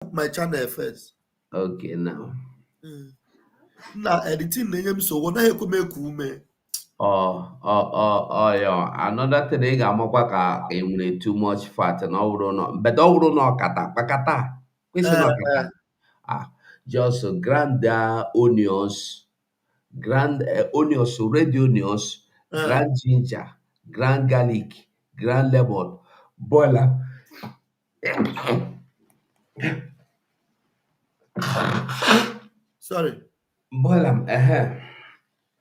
my channel first. Okay, now. Now editing name so when I could make ume. Yeah. Another thing ị ga-amakwa ka enwere too much fat na ọ bụrụ na but ọ bụrụ na ọkata kpakata kwesị na ọkata ah just grind onions onions red onions grind ginger grind garlic grind lemon boil am Sorry. boil am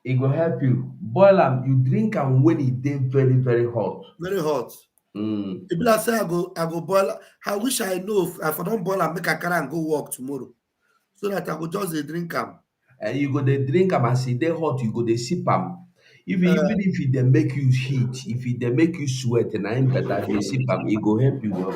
e go help you boil am you drink am when e dey very very hot. Very hot. Mm. If I say I go boil, I wish I know if I don't boil and make a carry and go work tomorrow. So that I go just drink them. And you go dey drink am as e dey hot you go dey sip am even if e dey make you heat if e dey make you sweat na im better dey sip am e go help you well.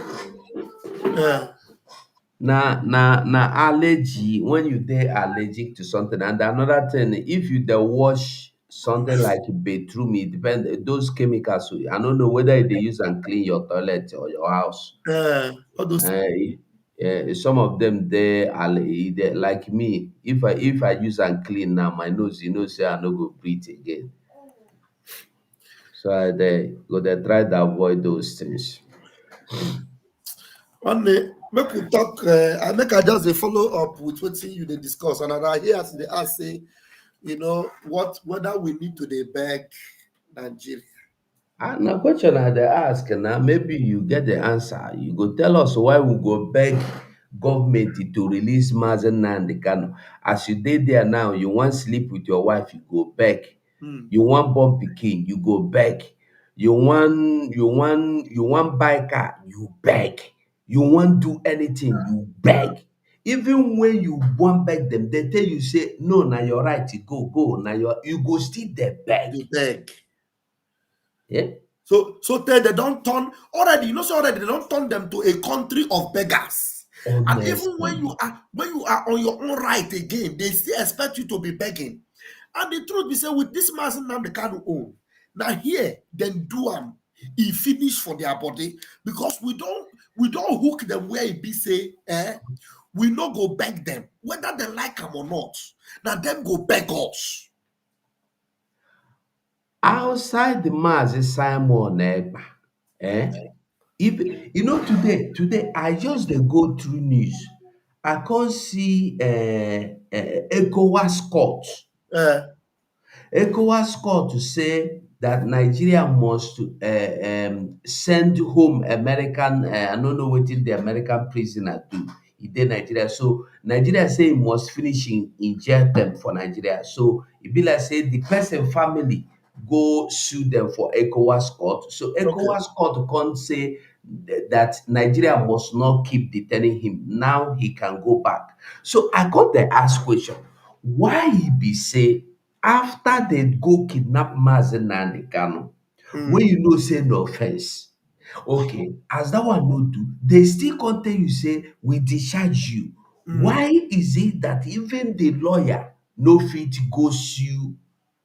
Na allergy when you dey allergic to something and another thing if you dey wash something like bathroom e depend those chemicals I no know whether you dey use am clean your toilet or your house. All those Some of them they like me if I use am clean now my nose you know say I no go breathe again so I dey go dey try to avoid those things. one day, make we talk. I make I just a follow up with what you they discuss, and I hear as they ask say, what whether we need to dey beg Nigeria. And na question I dey ask na maybe you get the answer. You go tell us why we go beg government to release Mazen Nnamdi Kanu. As you dey there now, you wan sleep with your wife, you go beg. You wan born pikin, you go beg. You wan buy car, you beg. You wan do anything, you beg. Even when you wan beg them, they tell you say no, na your right to go. Na you go still dey beg. You beg. Yeah. So they don't turn already. You know, so already they don't turn them to a country of beggars. And even when you are on your own right again, they still expect you to be begging. And the truth be said, with this Mazen Nnamdi Kanu own, now here then do e finish for their body because we don't hook them where it be say we no go beg them whether they like them or not. Now them go beg us. Outside the Mazi Simon Ekpa, if today I just dey go through news, I come see ECOWAS court. ECOWAS court say that Nigeria must send home American I no know wetin the American prisoner do. E dey Nigeria. So Nigeria say e must finish in jail term for Nigeria. So e be like say the person family go sue them for ECOWAS court. So ECOWAS court come say that Nigeria must not keep detaining him. Now he can go back. So I got the ask question, why e be say after they go kidnap Mazen Nnamdi Kanu, wey you know say no offense, okay, as that one no do, they still come tell you say we discharge you. Why is it that even the lawyer no fit go sue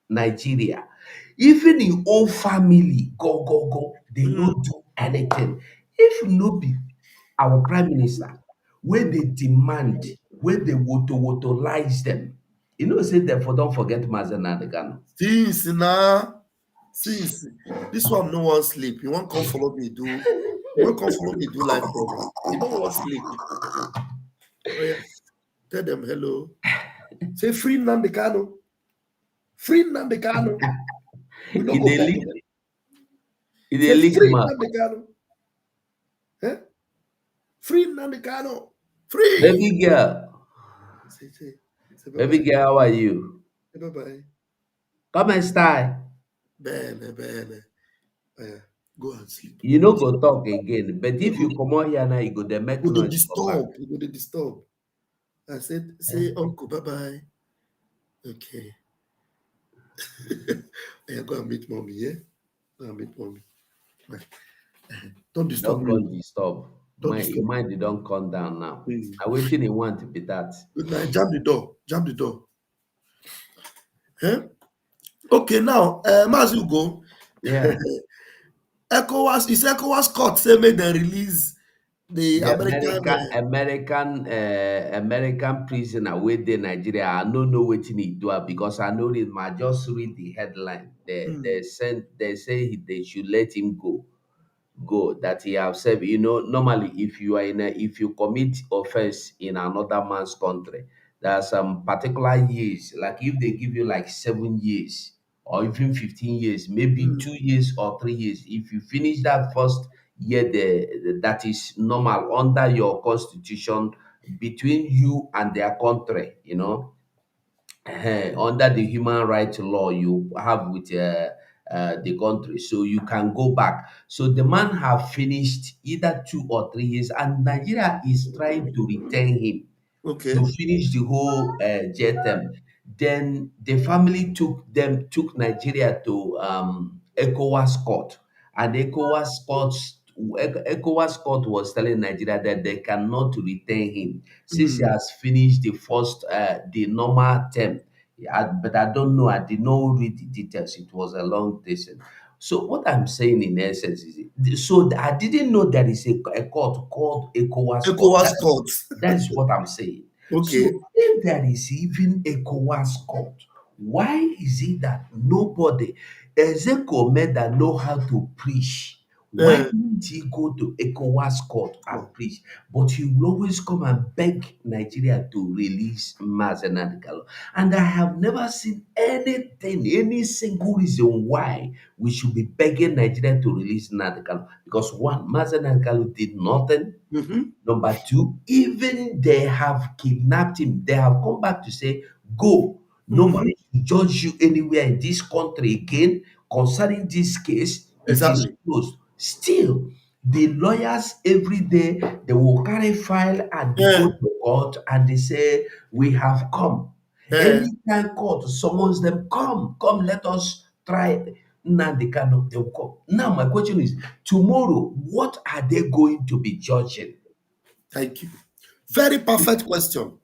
Nigeria? Even im own family go, they no do anything. If no be our prime minister wey dey demand, wey dey woto-wotolize them, you know say dem for don forget Mazen Nnamdi Kanu. Since this one no one sleep, you won't come follow me do. You won't come follow me do live program. You don't want sleep. Oh, yeah. Tell them hello. Say free Nnamdi Kanu. Free Nnamdi Kanu. We no E go dey back. leak e dey Say leak free mouth. Nnamdi Kanu. Free Nnamdi Kanu. Free. Baby girl, Say baby bye-bye. girl, how are you? Say bye-bye. Come style. Bene. Go and sleep. You no go talk again, but if you comot here now, you go dey make Go dey noise for back. disturb. You go dey disturb. I said, say uncle, bye-bye. Okay. Yeah, go and meet mommy, yeah? Go and meet mommy. Bye. Don't disturb Don't me. come disturb. Don't My disturb me. mind don come down now. Mm. Na wetin e want be that. Good night. Jam the door. Jam the door. Okay, now, Mazi Ugo. Yeah. ECOWAS court say make dem release the The American. American prisoner wey dey Nigeria, I no know wetin he do am because I no read, I just read the headline. Mm, They say they should let him go, that he have served. You know, normally if you are if you commit offense in another man's country, there are some particular years. Like if they give you like 7 years or even 15 years, maybe mm, 2 years or 3 years. If you finish that first year, that is normal under your constitution between you and their country. You know, under the human rights law you have with the country, so you can go back. So the man have finished either 2 or 3 years, and Nigeria is trying to retain him to okay. finish the whole jail term. Then the family took Nigeria to ECOWAS court, and ECOWAS court was telling Nigeria that they cannot retain him since he Mm, has finished the normal term. But I don't know. I did not read the details. It was a long distance. So what I'm saying in essence is, so I didn't know there is a court called ECOWAS court. ECOWAS court. That is what I'm saying. Okay. So if there is even ECOWAS court, why is it that nobody, Ezekome that know how to preach, why Uh, didn't he go to ECOWAS court oh, and preach? But he will always come and beg Nigeria to release Mazen Galo. And I have never seen anything, any single reason why we should be begging Nigeria to release Nadekalo. Because one, Mazen Galo did nothing. mhm, Number two, even they have kidnapped him. They have come back to say, go. mhm. Nobody should judge you anywhere in this country again concerning this case. It is Exactly. closed. Still, the lawyers every day they will carry file and they go Uh, to court and they say, we have come. uh, Anytime court summons them, come, let us try. Nnamdi Kanu, they will come. Now, my question is, tomorrow, what are they going to be judging? thank you. Very perfect question.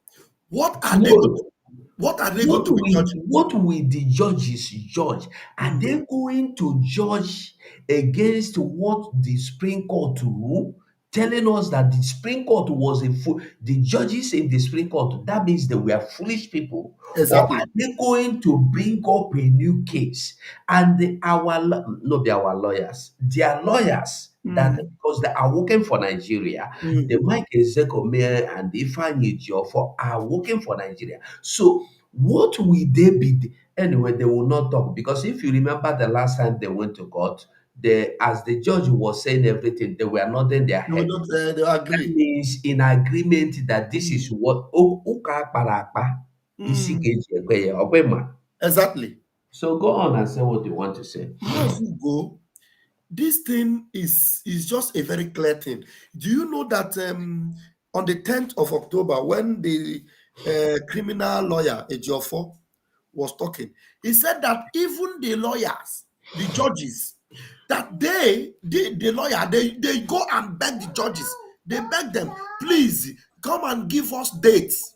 What are they going Tomorrow, to, what are they going to be judging? what will the judges judge? Are Mm, they going to judge against what the Supreme Court rule, telling us that the Supreme Court was a fool? The judges in the Supreme Court, that means they were foolish people. Or are exactly. they going to bring up a new case? And no be our lawyers, their lawyers that Mm, because they are working for Nigeria, the mhm. Mike Ezekome and Ifeanyi Ejiofor are working for Nigeria. So what will they be? Anyway, they will not talk because if you remember the last time they went to court, as the judge was saying everything, they were nodding their They will head. not, they will That agree. means in agreement that this is Mm, what Uka Parapa isi mm, ga-eji ekwe ya, ọkwa ịma? exactly. So go on and say what you want to say. Once you go, this thing is just a very clear thing. Do you know that on the 10th of October, when the criminal lawyer Ejiofor was talking, he said that even the lawyers, the judges, that the lawyer, they go and beg the judges. They beg them, please come and give us dates.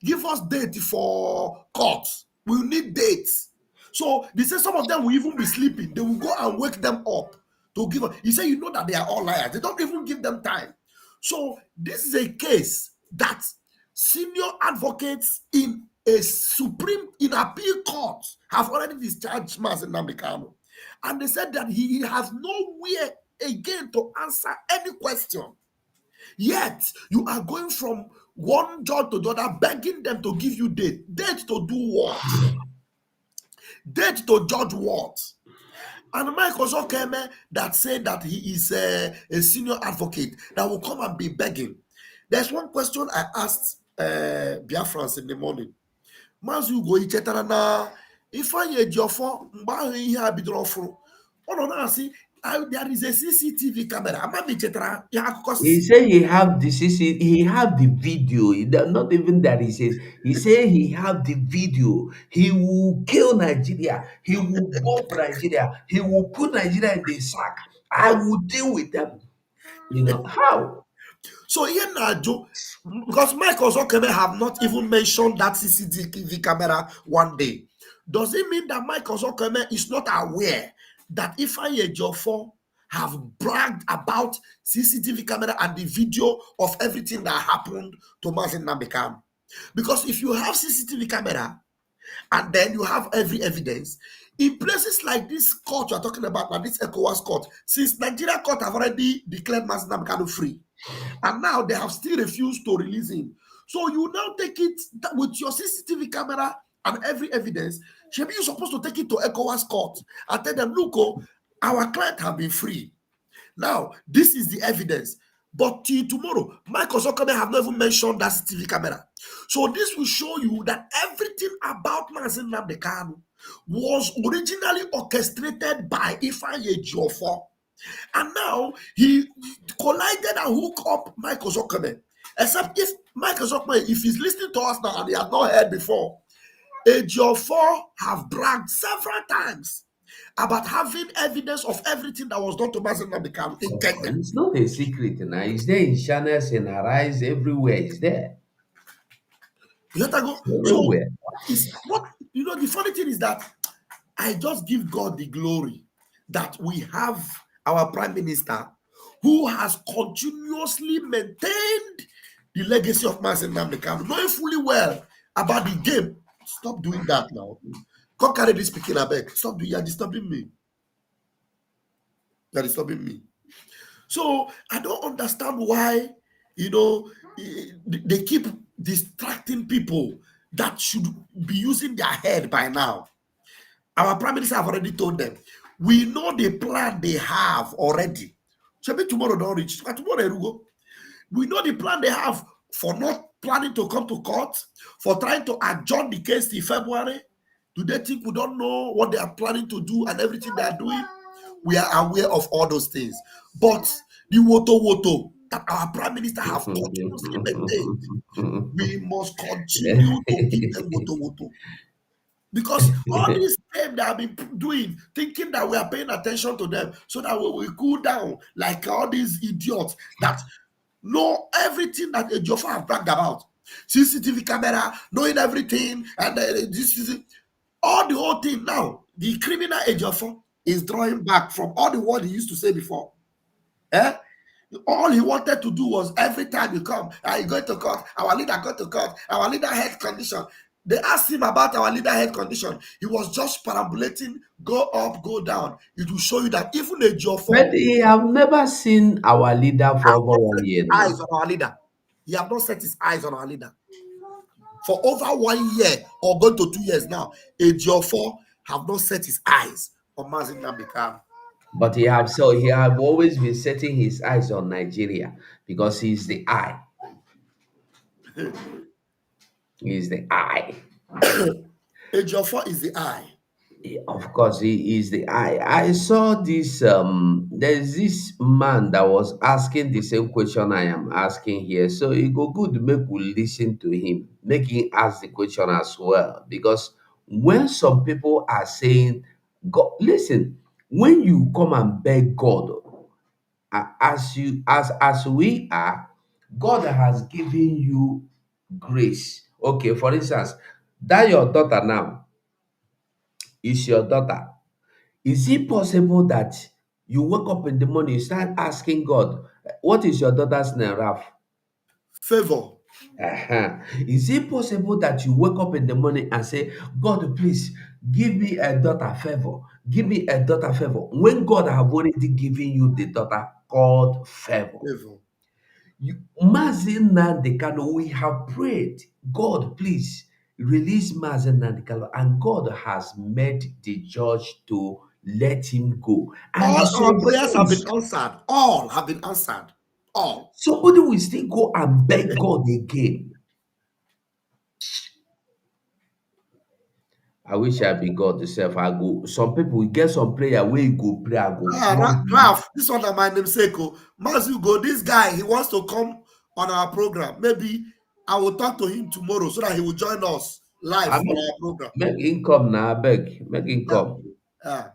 Give us date for court. We need dates. So they say some of them will even be sleeping. They will go and wake them up to give us. He said, you know that they are all liars. They don't even give them time. So this is a case that senior advocates in appeal court have already discharged Mazen Nnamdi Kanu. And they said that he has nowhere again to answer any question. Yet you are going from one judge to the other, begging them to give you date. Date to do what? Date to judge what? And Mike also came that said that he is a senior advocate that will come and be begging. There's one question I asked Biafrans in the morning. Maazị Ugo ichetara na Ifeanyi Ejiofor mgbe ahụ ihe a bidoro ọfụrụ, ọ nọ na-asị there is a CCTV camera. Amaghị chetara ihe akụkọ He CCTV. said he have the he have the video. Not even that he says. He said he have the video. He will kill Nigeria. He will bomb Nigeria. He will put Nigeria in the sack. I will deal with them. You know how? So ihe na-ajụ, because Mike Ozokeme have not even mentioned that CCTV camera one day. Does it mean that Mike Ozokeme is not aware that Ifeanyi Ejiofor have bragged about CCTV camera and the video of everything that happened to Mazen Nambekam. Because if you have CCTV camera and then you have every evidence, in places like this court you are talking about, like this ECOWAS court, since Nigeria court have already declared Mazen Nambekam free, and now they have still refused to release him. So you now take it with your CCTV camera and every evidence. Maybe you're supposed to take it to ECOWAS court and tell them, look, oh, our client have been free. Now, this is the evidence. But till tomorrow, Michael Zuckerberg have not even mentioned that CCTV camera. So this will show you that everything about Mazen Nnamdi Kanu was originally orchestrated by Ifeanyi Ejiofor. And now he collided and hooked up Michael Zuckerberg. Except if Michael Zuckerberg, if he's listening to us now and he has not heard before, Ejiofor have bragged several times about having evidence of everything that was done to Mazen Nnamdi Kanu in Of course, Kenya. it's not a secret now. It's there in channels, in Arise, everywhere. It's there. You let her go. So Everywhere. what the funny thing is that I just give God the glory that we have our prime minister who has continuously maintained the legacy of Mazen Nnamdi Kanu, knowing fully well about the game. Stop doing that now. Come carry this speaking abeg. Stop doing. You're disturbing me. You're disturbing me. So I don't understand why they keep distracting people that should be using their head by now. Our prime minister have already told them, we know the plan they have already. So maybe tomorrow don't reach. Tomorrow Erugo. We know the plan they have for not planning to come to court, for trying to adjourn the case till February. Do they think we don't know what they are planning to do and everything they are doing? We are aware of all those things. But the WOTO-WOTO that our prime minister have continuously maintained, we must continue to give them WOTO-WOTO. Because all this time they have been doing, thinking that we are paying attention to them so that we will cool down like all these idiots that know everything that Ejiofor have bragged about. CCTV camera, knowing everything, and this is all the whole thing now. The criminal Ejiofor is drawing back from all the word he used to say before. Eh? All he wanted to do was every time you come, you go to court, our leader got to court, our leader health condition. They asked him about our leader health condition. He was just perambulating, go up, go down. It will show you that even a Ejiofor But he have never seen our leader for have over not one set year his eyes now. on our leader. He have not set his eyes on our leader. For over 1 year or going to 2 years now, Ejiofor have not set his eyes on Mazen Nnamdi Kanu. But he have always been setting his eyes on Nigeria because he's the eye. He's the eye. Ejiofor is the eye. Of course, he is the eye. I saw this. There's this man that was asking the same question I am asking here. So it go good make we listen to him, make him ask the question as well. Because when some people are saying, God, listen, when you come and beg God, as we are, God has given you grace. Okay, for instance, that your daughter now is your daughter. Is it possible that you wake up in the morning, you start asking God, what is your daughter's name, Ralph? Favor. Is it possible that you wake up in the morning and say, God, please give me a daughter favor? Give me a daughter favor. When God have already given you the daughter called favor. Favor. Mazen Nnamdi Kanu, we have prayed, God, please release Mazen Nnamdi Kanu, and God has made the judge to let him go. And All our some prayers have been souls, answered. All have been answered. All. somebody will still go and beg God again. I wish I be God myself. I go. Some people will get some prayer where you go pray. I go fall down. Ralph, this one is my namesake. Mazu go, this guy, he wants to come on our program. Maybe I will talk to him tomorrow so that he will join us I live on make our program. make him come now. I beg, make him Yeah. come. Yeah.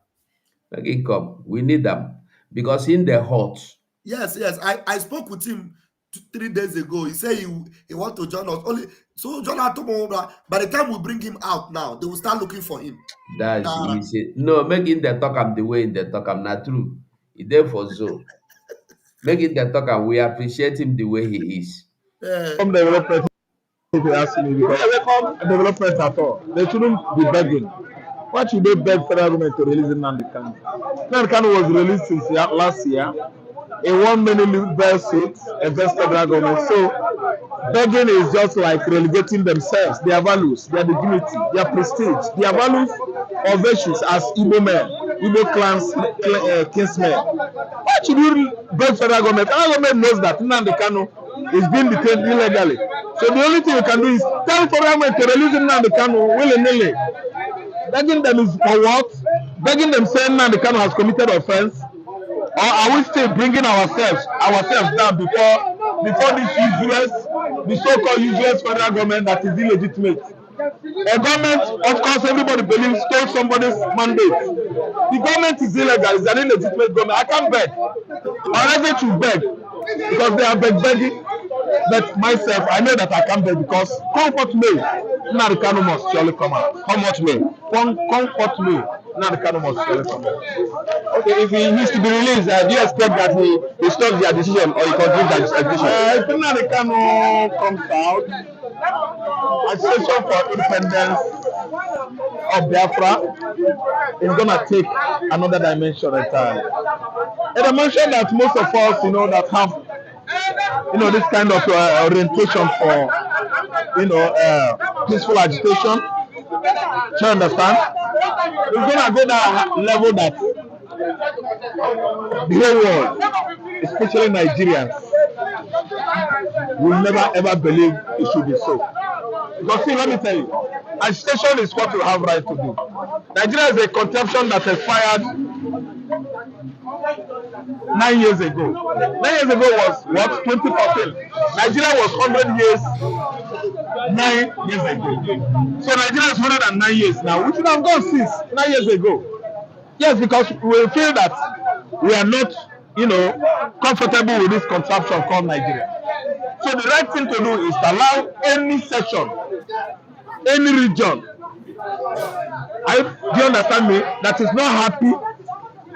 Make him come. We need them because in the hot. Yes, yes. I spoke with him 3 days ago. He said he want to join us. Only so John tomorrow. By the time we bring him out now, they will start looking for him. That's Nah, easy. No, make in the talk am the way in the talk am not true. He there for Zoe. Make it the talk, and we appreciate him the way he is. From development, if you ask me, because development at all, they shouldn't be begging. Why should they beg federal government to release Nnamdi Kanu? Nnamdi Kanu was released since last year. He won many legal suits against federal government. So begging is just like relegating themselves, their values, their dignity, their prestige, their values or virtues as Igbo men, Igbo clans, kinsmen. Why should you beg federal government? Federal government knows that Nnamdi Kanu is being detained illegally. So the only thing you can do is tell federal government to release Nnamdi Kanu willy-nilly. Begging them is for what? Begging them saying Nnamdi Kanu has committed offense? Or are we still bringing ourselves down before this useless, the so-called useless federal government that is illegitimate? A government, of course, everybody believes stole somebody's mandate. The government is illegal. It's an illegitimate government. I can't beg. However, to beg because they are begging. But myself, I know that I can't beg because comfort me. Nnamdi Kanu must surely come out. Comfort me. Comfort me. Nnamdi Kanu must surely come out. Okay, if he needs to be released, do you expect that he stops their decision or he continues their execution? If Nnamdi Kanu comes out, Association for Independence of Biafra is going to take another dimension entirely. A dimension that most of us, that have, this kind of orientation for, peaceful agitation. Do you understand? It's going to go that level that the whole world, especially Nigerians, will never ever believe it should be so. Because see, let me tell you, agitation is what you have right to do. Nigeria is a conception that expired 9 years ago. 9 years ago was what? 2014. Nigeria was 100 years 9 years ago. So Nigeria is 109 years now. We should have gone since 9 years ago. Yes, because we feel that we are not, comfortable with this contraption called Nigeria. So the right thing to do is to allow any section, any region, do you understand me, that is not happy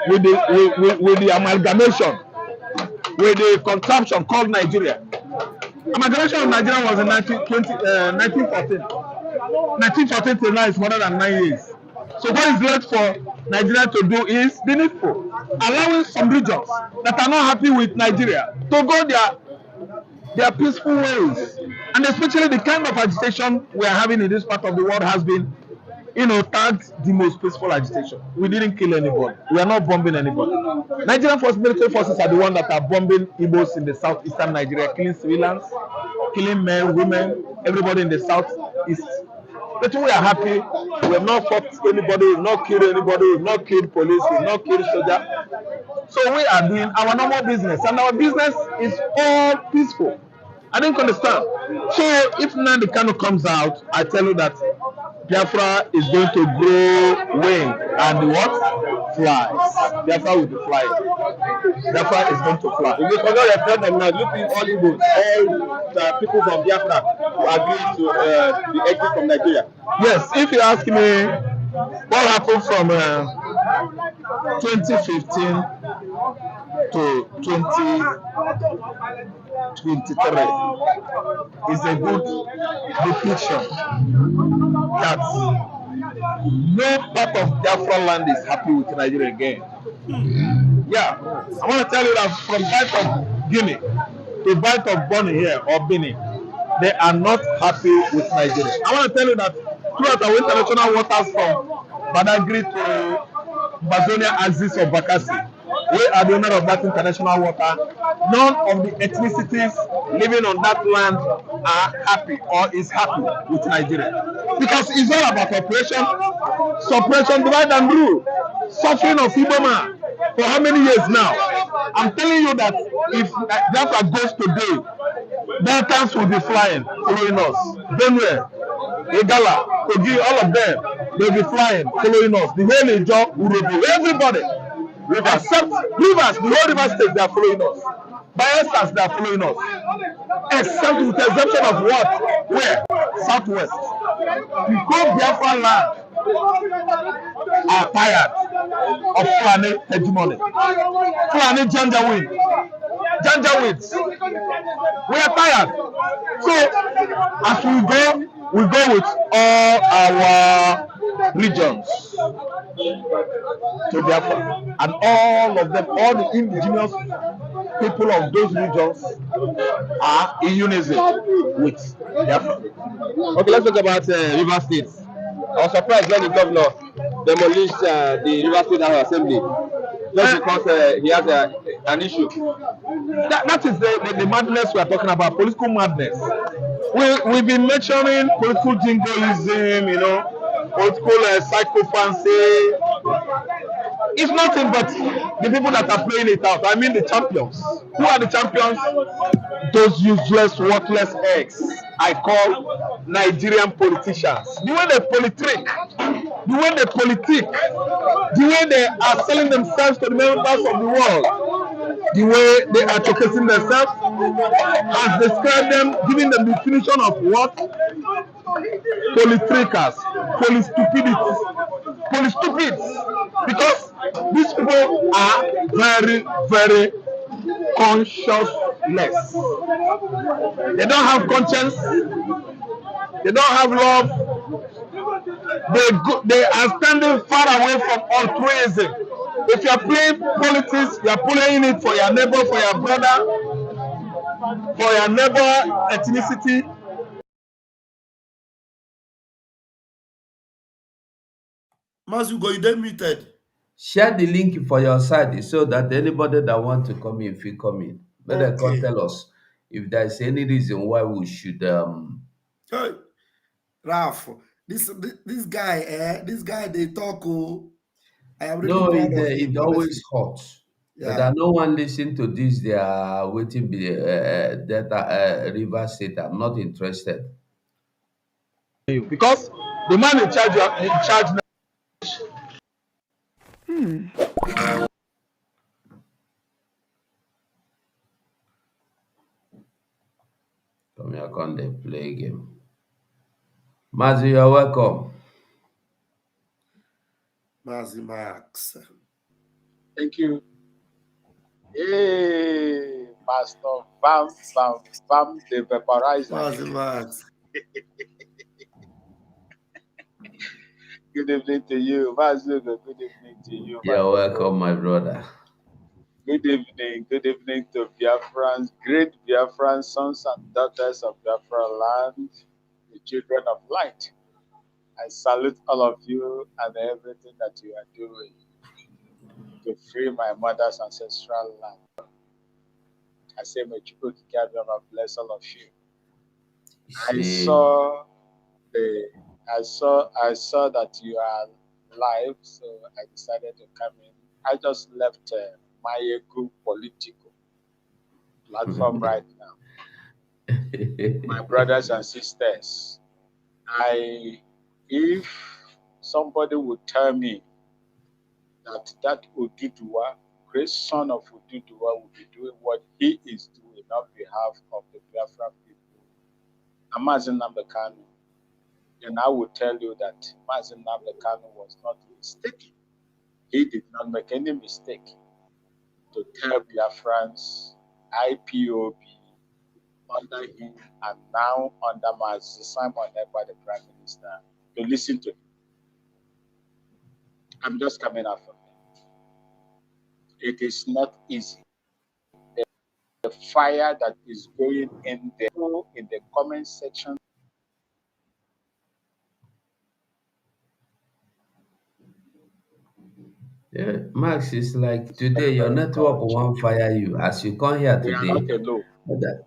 with the amalgamation, with the contraption called Nigeria. Amalgamation of Nigeria was in 1914. 1914 till now is more than 9 years. So what is left for Nigeria to do is the needful, allowing some regions that are not happy with Nigeria to go their peaceful ways. And especially the kind of agitation we are having in this part of the world has been, tagged the most peaceful agitation. We didn't kill anybody. We are not bombing anybody. Nigerian military forces are the ones that are bombing Igbos in the southeastern Nigeria, killing civilians, killing men, women, everybody in the southeast. But we are happy. We have not fought anybody, we have not killed anybody, we have not killed police, we have not killed soldiers. So we are doing our normal business, and our business is all peaceful. I didn't understand. So if Nnamdi Kanu comes out, I tell you that Biafra is going to grow wing and what? Flies. Biafra will be flying. Biafra is going to fly. If you forget your friend now, look at all Igbos, all the people from Biafra who agree to the exit from Nigeria. Yes, if you ask me what happened from 2015 to 2023 is a good depiction that no part of Biafra land is happy with Nigeria again. Yeah, I want to tell you that from Bight of Guinea to Bight of Bonny here or Benin, they are not happy with Nigeria. I want to tell you that throughout our international waters from Badagry to Bazonia axis of Bakassi, we are the owner of that international water. None of the ethnicities living on that land are happy or is happy with Nigeria. Because it's all about oppression, suppression, divide and rule, suffering of Igbo man for how many years now? I'm telling you that if Biafra goes today, Deltans will be flying, following us. Benue, Igala, Kogi, all of them, they'll be flying, following us. The whole Ijo, Urobo, everybody. Except rivers, the whole river state, they are following us. Biafrans, they are following us. Except with the exception of what? Where? Southwest. The whole Biafra land are tired. of Fulani hegemony. Fulani Janjaweeds. We are tired. So as we go with all our regions to Biafra, and all of them, all the indigenous people of those regions are in unison with Biafra. Okay, let's talk about River State. I was surprised when the governor demolished the River State House Assembly just because he has an issue. That is the madness we are talking about, political madness. We've been mentioning political jingoism, political psychophancy. It's nothing but the people that are playing it out. I mean the champions. Who are the champions? Those useless, worthless eggs I call Nigerian politicians. The way they politic, the way they are selling themselves to the members of the world, the way they are showcasing themselves, has described them, giving them the definition of what? Politricas, polystupids. Because these people are very, very conscienceless. They don't have conscience. They don't have love. They are standing far away from altruism. If you are playing politics, you are playing it for your neighbor, for your brother, for your neighbor ethnicity. Masugo, you then muted. Share the link for your side so that anybody that want to come in, will come in. But they can Okay. tell us if there's any reason why we should Hey, Ralph, this guy they talk. Oh, I am really no, proud of him, it always honestly. hot. But Yeah. I no one listen to this. They are waiting be data river state. I'm not interested. Because the man in charge now. Come here, come they play game. Mazi, you're welcome. Mazi Max. Thank you. Hey, Pastor Bam Bam Bam the vaporizer. Mazi Max. Good evening to you. Mazuga, good evening to you, my You're people. welcome, my brother. Good evening to Biafrans, great Biafran sons and daughters of Biafra land, the children of light. I salute all of you and everything that you are doing to free my mother's ancestral land. I say, may Chukwu Kikabiyama bless all of you. I See, saw I saw that you are live, so I decided to come in. I just left Mayegu Politico platform right now. My brothers and sisters, if somebody would tell me that Oduduwa, great son of Oduduwa, will be doing what he is doing on behalf of the Biafran people, Amazin Nambekanu, then I will tell you that Mazin Nambekanu was not mistaken. He did not make any mistake to tell Biafrans, IPOB, under him and now under Mazi Simon Ekpa, the Prime Minister, to listen to him. I'm just coming out from it. It is not easy. The fire that is going in the comment section. yeah, Max, it's like today your network won't fire you as you come here We are today. not alone, That,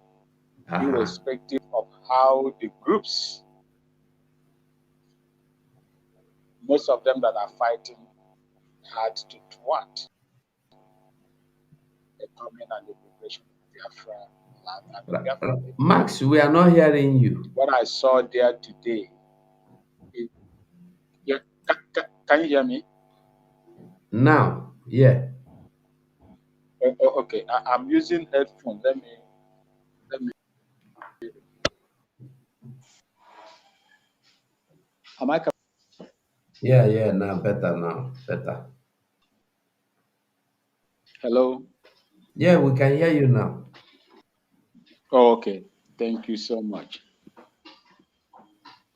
irrespective of how the groups, most of them that are fighting, had to thwart the coming and the liberation of Biafra land and the Biafra people. Max, we are not hearing you. What I saw there today, yeah, can you hear me? Now, yeah. Okay, I'm using headphone. Let me. Am I? Yeah, now better now. Better. Hello? Yeah, we can hear you now. Oh, okay. Thank you so much.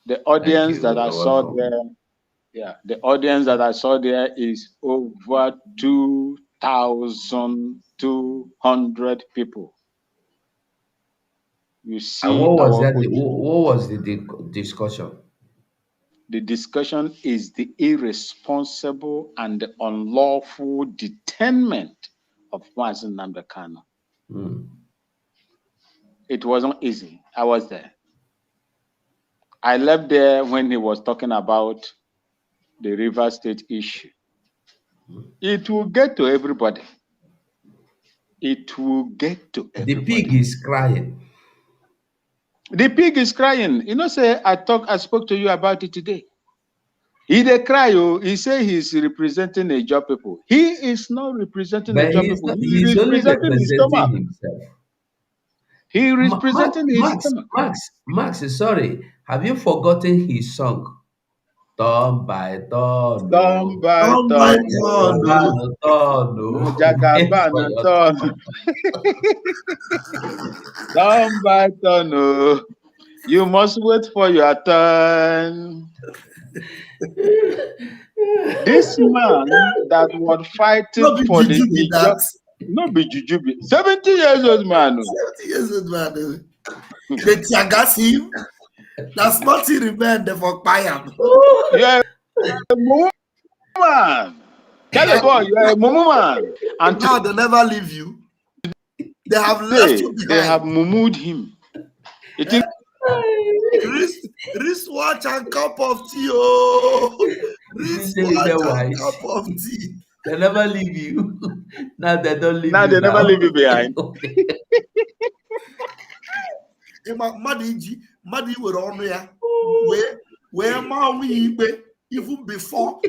The Thank audience that you. I You're saw welcome. there, yeah, the audience that I saw there is over 2,200 people. You And see what was our that? OG. What was the discussion? The discussion is the irresponsible and the unlawful detainment of Mazen Namdekano. Hmm. It wasn't easy. I was there. I left there when he was talking about the River State issue. It will get to everybody. It will get to The pig everybody. is crying. The pig is crying. You know, say I spoke to you about it today. He dey cry, oh, he say he's representing a job people. He is not representing a But job he's people. not, He he's is only representing his representing stomach. himself. He is representing his Max, stomach. Sorry. Have you forgotten his song? Turn by turn, Turn no. by Turn by turn, turn, no. no. Jagaban, turn, No no. Wait for jagaban your turn. Turn by turn, no. You must wait for your turn. This man that was No fighting be for juju be the job, that. no be juju, 70 years old man. 70 years old man. They tear gas him. That's nothing remain there for Payam. You're a mumu man. Tell a Like, boy you're a like, mumu man. And now they never leave you. They have left today you they have behind. mumued him. You Eh? think Wristwatch and cup of tea. Oh, He said, wristwatch and wise. cup of tea. They never leave you. Now they don't leave now you they never now. leave you behind? Mmadụ iwere ọnụ ya wee maa onwe ya ikpe even before.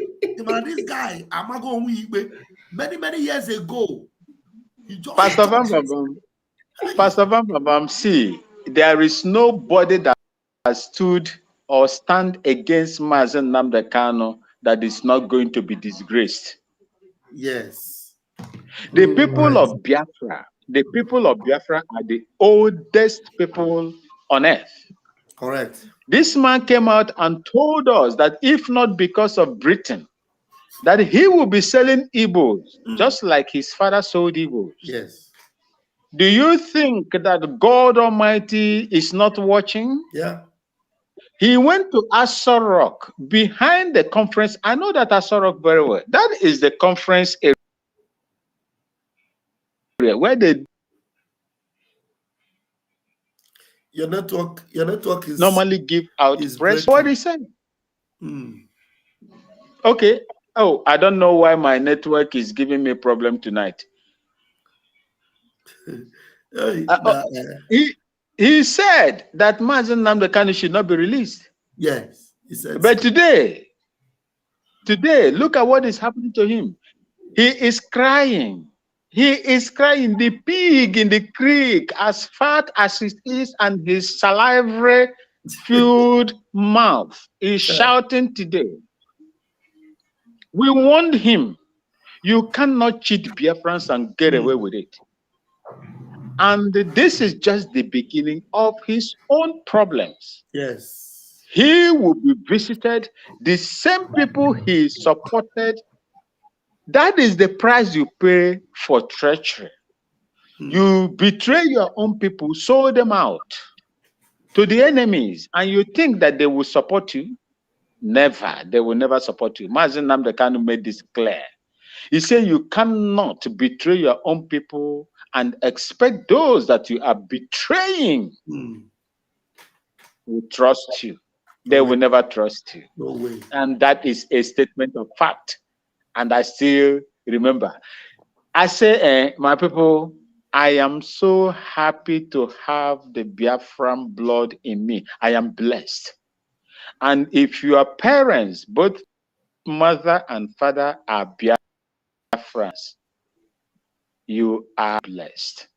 This guy amago onwe ya ikpe many years ago. He just Pastor Van talks. Bambam, Hey, Pastor Van Bambam, see, there is nobody that has stood or stand against Mazen Namdekano that is not going to be disgraced. yes, The people correct, of Biafra, are the oldest people on earth. correct. This man came out and told us that if not because of Britain, that he will be selling Igbos just like his father sold Igbos. Yes, Do you think that God Almighty is not watching? yeah, He went to Asara Rock behind the conference. I know that Asara Rock very well. That is the conference area where they your network normally give out is press. What breaking. he said. Okay. Oh, I don't know why my network is giving me problem tonight. Hey, He said that Mazen Namdekanu should not be released. yes, he said But so. today, look at what is happening to him. He is crying. He is crying. The pig in the creek, as fat as it is, and his salivary-filled mouth is shouting today. We warned him. You cannot cheat Biafrans and get away with it. And this is just the beginning of his own problems. Yes. He will be visited. The same people he supported, that is the price you pay for treachery. You betray your own people, sold them out to the enemies, and you think that they will support you? Never. They will never support you. Mazen Namdekanu made this clear. He said you cannot betray your own people and expect those that you are betraying will trust you. They will never trust you. No way. And that is a statement of fact. And I still remember. I say, my people, I am so happy to have the Biafran blood in me. I am blessed. And if your parents, both mother and father, are Biafrans, you are blessed.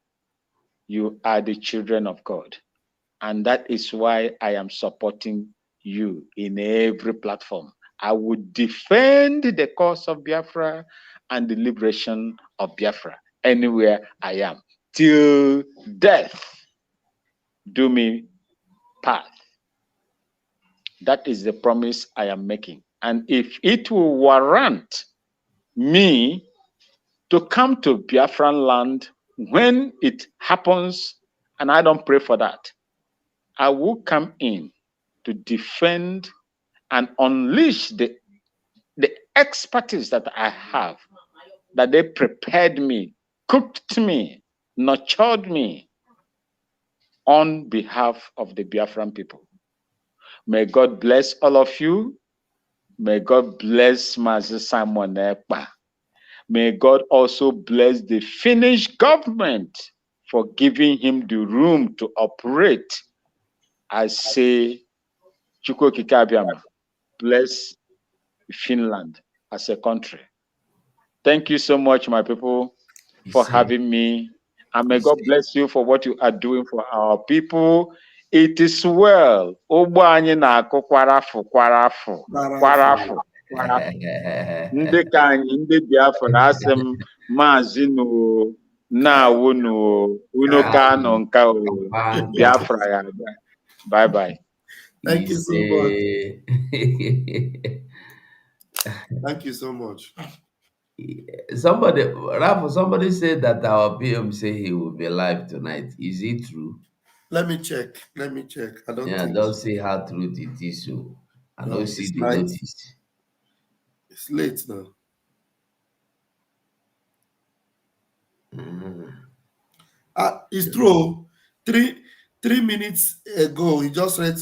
You are the children of God. And that is why I am supporting you in every platform. I would defend the cause of Biafra and the liberation of Biafra. anywhere I am. Till death do me part. That is the promise I am making. And if it will warrant me to come to Biafran land when it happens, and I don't pray for that, I will come in to defend and unleash the expertise that I have, that they prepared me, cooked me, nurtured me on behalf of the Biafran people. May God bless all of you. May God bless Mazi Simon Ekpa. May God also bless the Finnish government for giving him the room to operate. I say, Chukwu Kikabiama, bless Finland as a country. Thank you so much, my people, for having me. And may God bless you for what you are doing for our people. It is well. Ogbo anyị na-akụ kwarafu kwarafu kwarafu kwarafu. Ndị ka anyị ndị Biafra asị m maazị na-awụ unu ka nọ nka o Biafra ya abịa. Bye bye. Thank you so much. Thank you so much. Somebody said that our PM say he will be live tonight. Is it true? Let me check. I don't think Don't see how true it is. So I don't see it's the night. notice. It's late now. It's true. 3 minutes ago, he just said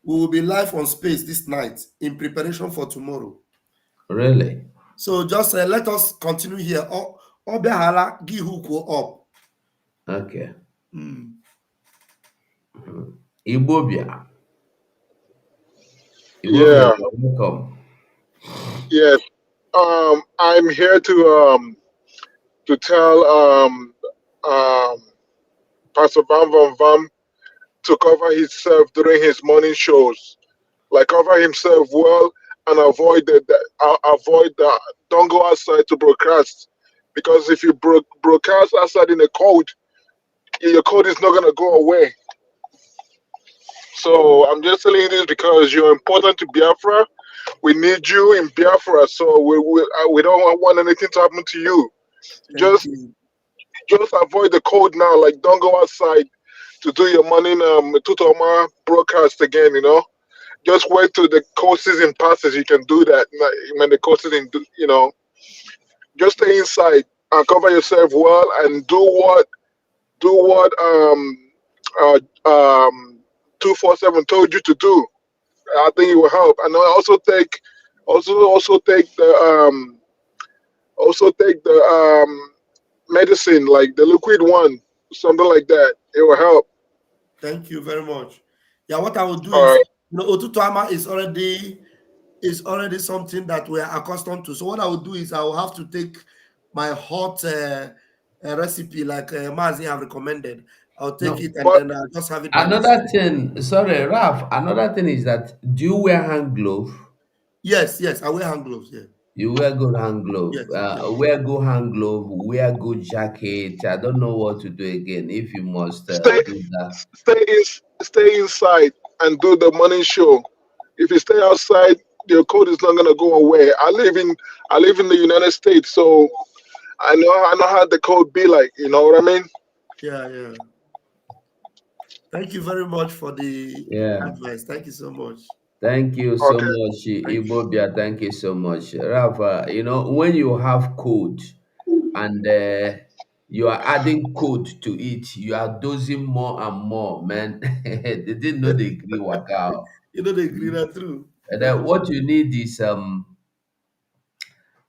we will be live on Space this night in preparation for tomorrow. Really? So just let us continue here. Obehala Gihuko up. Okay. Ibobia. Yeah. Welcome. Yes. I'm here to tell Pastor Bam Van Vam to cover himself during his morning shows. Like cover himself well and avoid the don't go outside to broadcast, because if you broadcast outside in the cold, your cold is not gonna go away. So I'm just telling you this because you're important to Biafra. We need you in Biafra, so we don't want anything to happen to you. Just avoid the cold now. Like don't go outside to do your morning Tutoma broadcast again. Just wait till the cold season passes. You can do that when the cold season. Just stay inside and cover yourself well and do what 247 told you to do. I think it will help. And also take the medicine, like the liquid one, something like that. It will help. Thank you very much. Yeah, what I will do All is, right. Otutuama is already something that we are accustomed to. So what I will do is I will have to take my hot recipe like Mazi have recommended. I'll take it and then I'll just have it by Another myself. thing, sorry, Raf, another thing is that do you wear hand glove? Yes, I wear hand gloves. Yeah. You wear good hand glove. Yes. Wear good hand glove, wear good jacket. I don't know what to do again if you must Stay do that. stay inside and do the morning show. If you stay outside, your cold is not gonna go away. I live in the United States, so I know how the cold be like. You know what I mean? Yeah. Thank you very much for the Yeah. advice. Thank you so much. Thank you so Okay. much, Thank you. Ibobia. Thank you so much, Rafa. When you have code and you are adding code to it, you are dosing more and more, man. They didn't know the agree work out. They agree that through. And then what you need is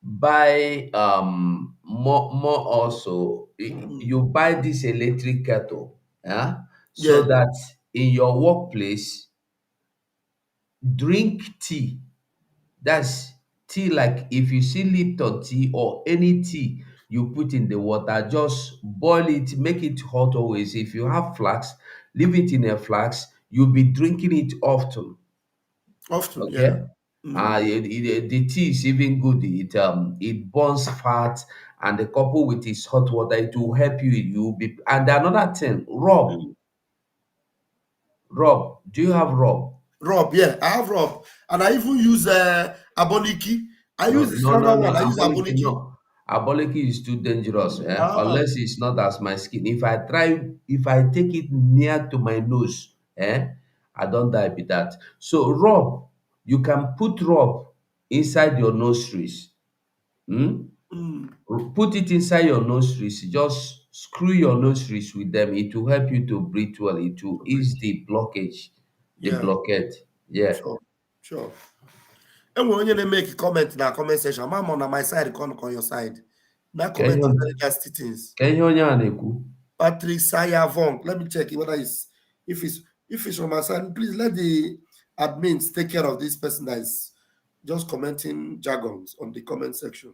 buy more also. You buy this electric kettle, yeah, so Yeah. that in your workplace, drink tea. That's tea, like if you see Lipton tea or any tea, you put in the water, just boil it, make it hot always. If you have flax, leave it in a flax. You'll be drinking it often. Often, Okay. yeah. The tea is even good. It burns fat, and the couple with its hot water, it will help you. You will be. And another thing, rub, Mm. rub. Do you have rub? Rob, yeah, I have Rob, and I even use Aboniki. I No, use the no, no, stronger no. one. I use Aboliki, no. Aboniki. Aboliki is too dangerous, Ah, unless it's not as my skin. If I take it near to my nose, I don't die with that. So rub, you can put rub inside your nostrils. Hmm? mm, Put it inside your nostrils. Just screw your nostrils with them. It will help you to breathe well. It will ease the blockage, the yeah, blockade. Yeah. sure, sure. Enwere onye na-make comment na comment section. Ama m on my side, come on your side. Na Ka ihe comment very nasty things. ka ihe onye a na-ekwu. Patrick Sayavon. Let me check whether it's if it's from my side. Please let the admins take care of this person that is just commenting jargons on the comment section.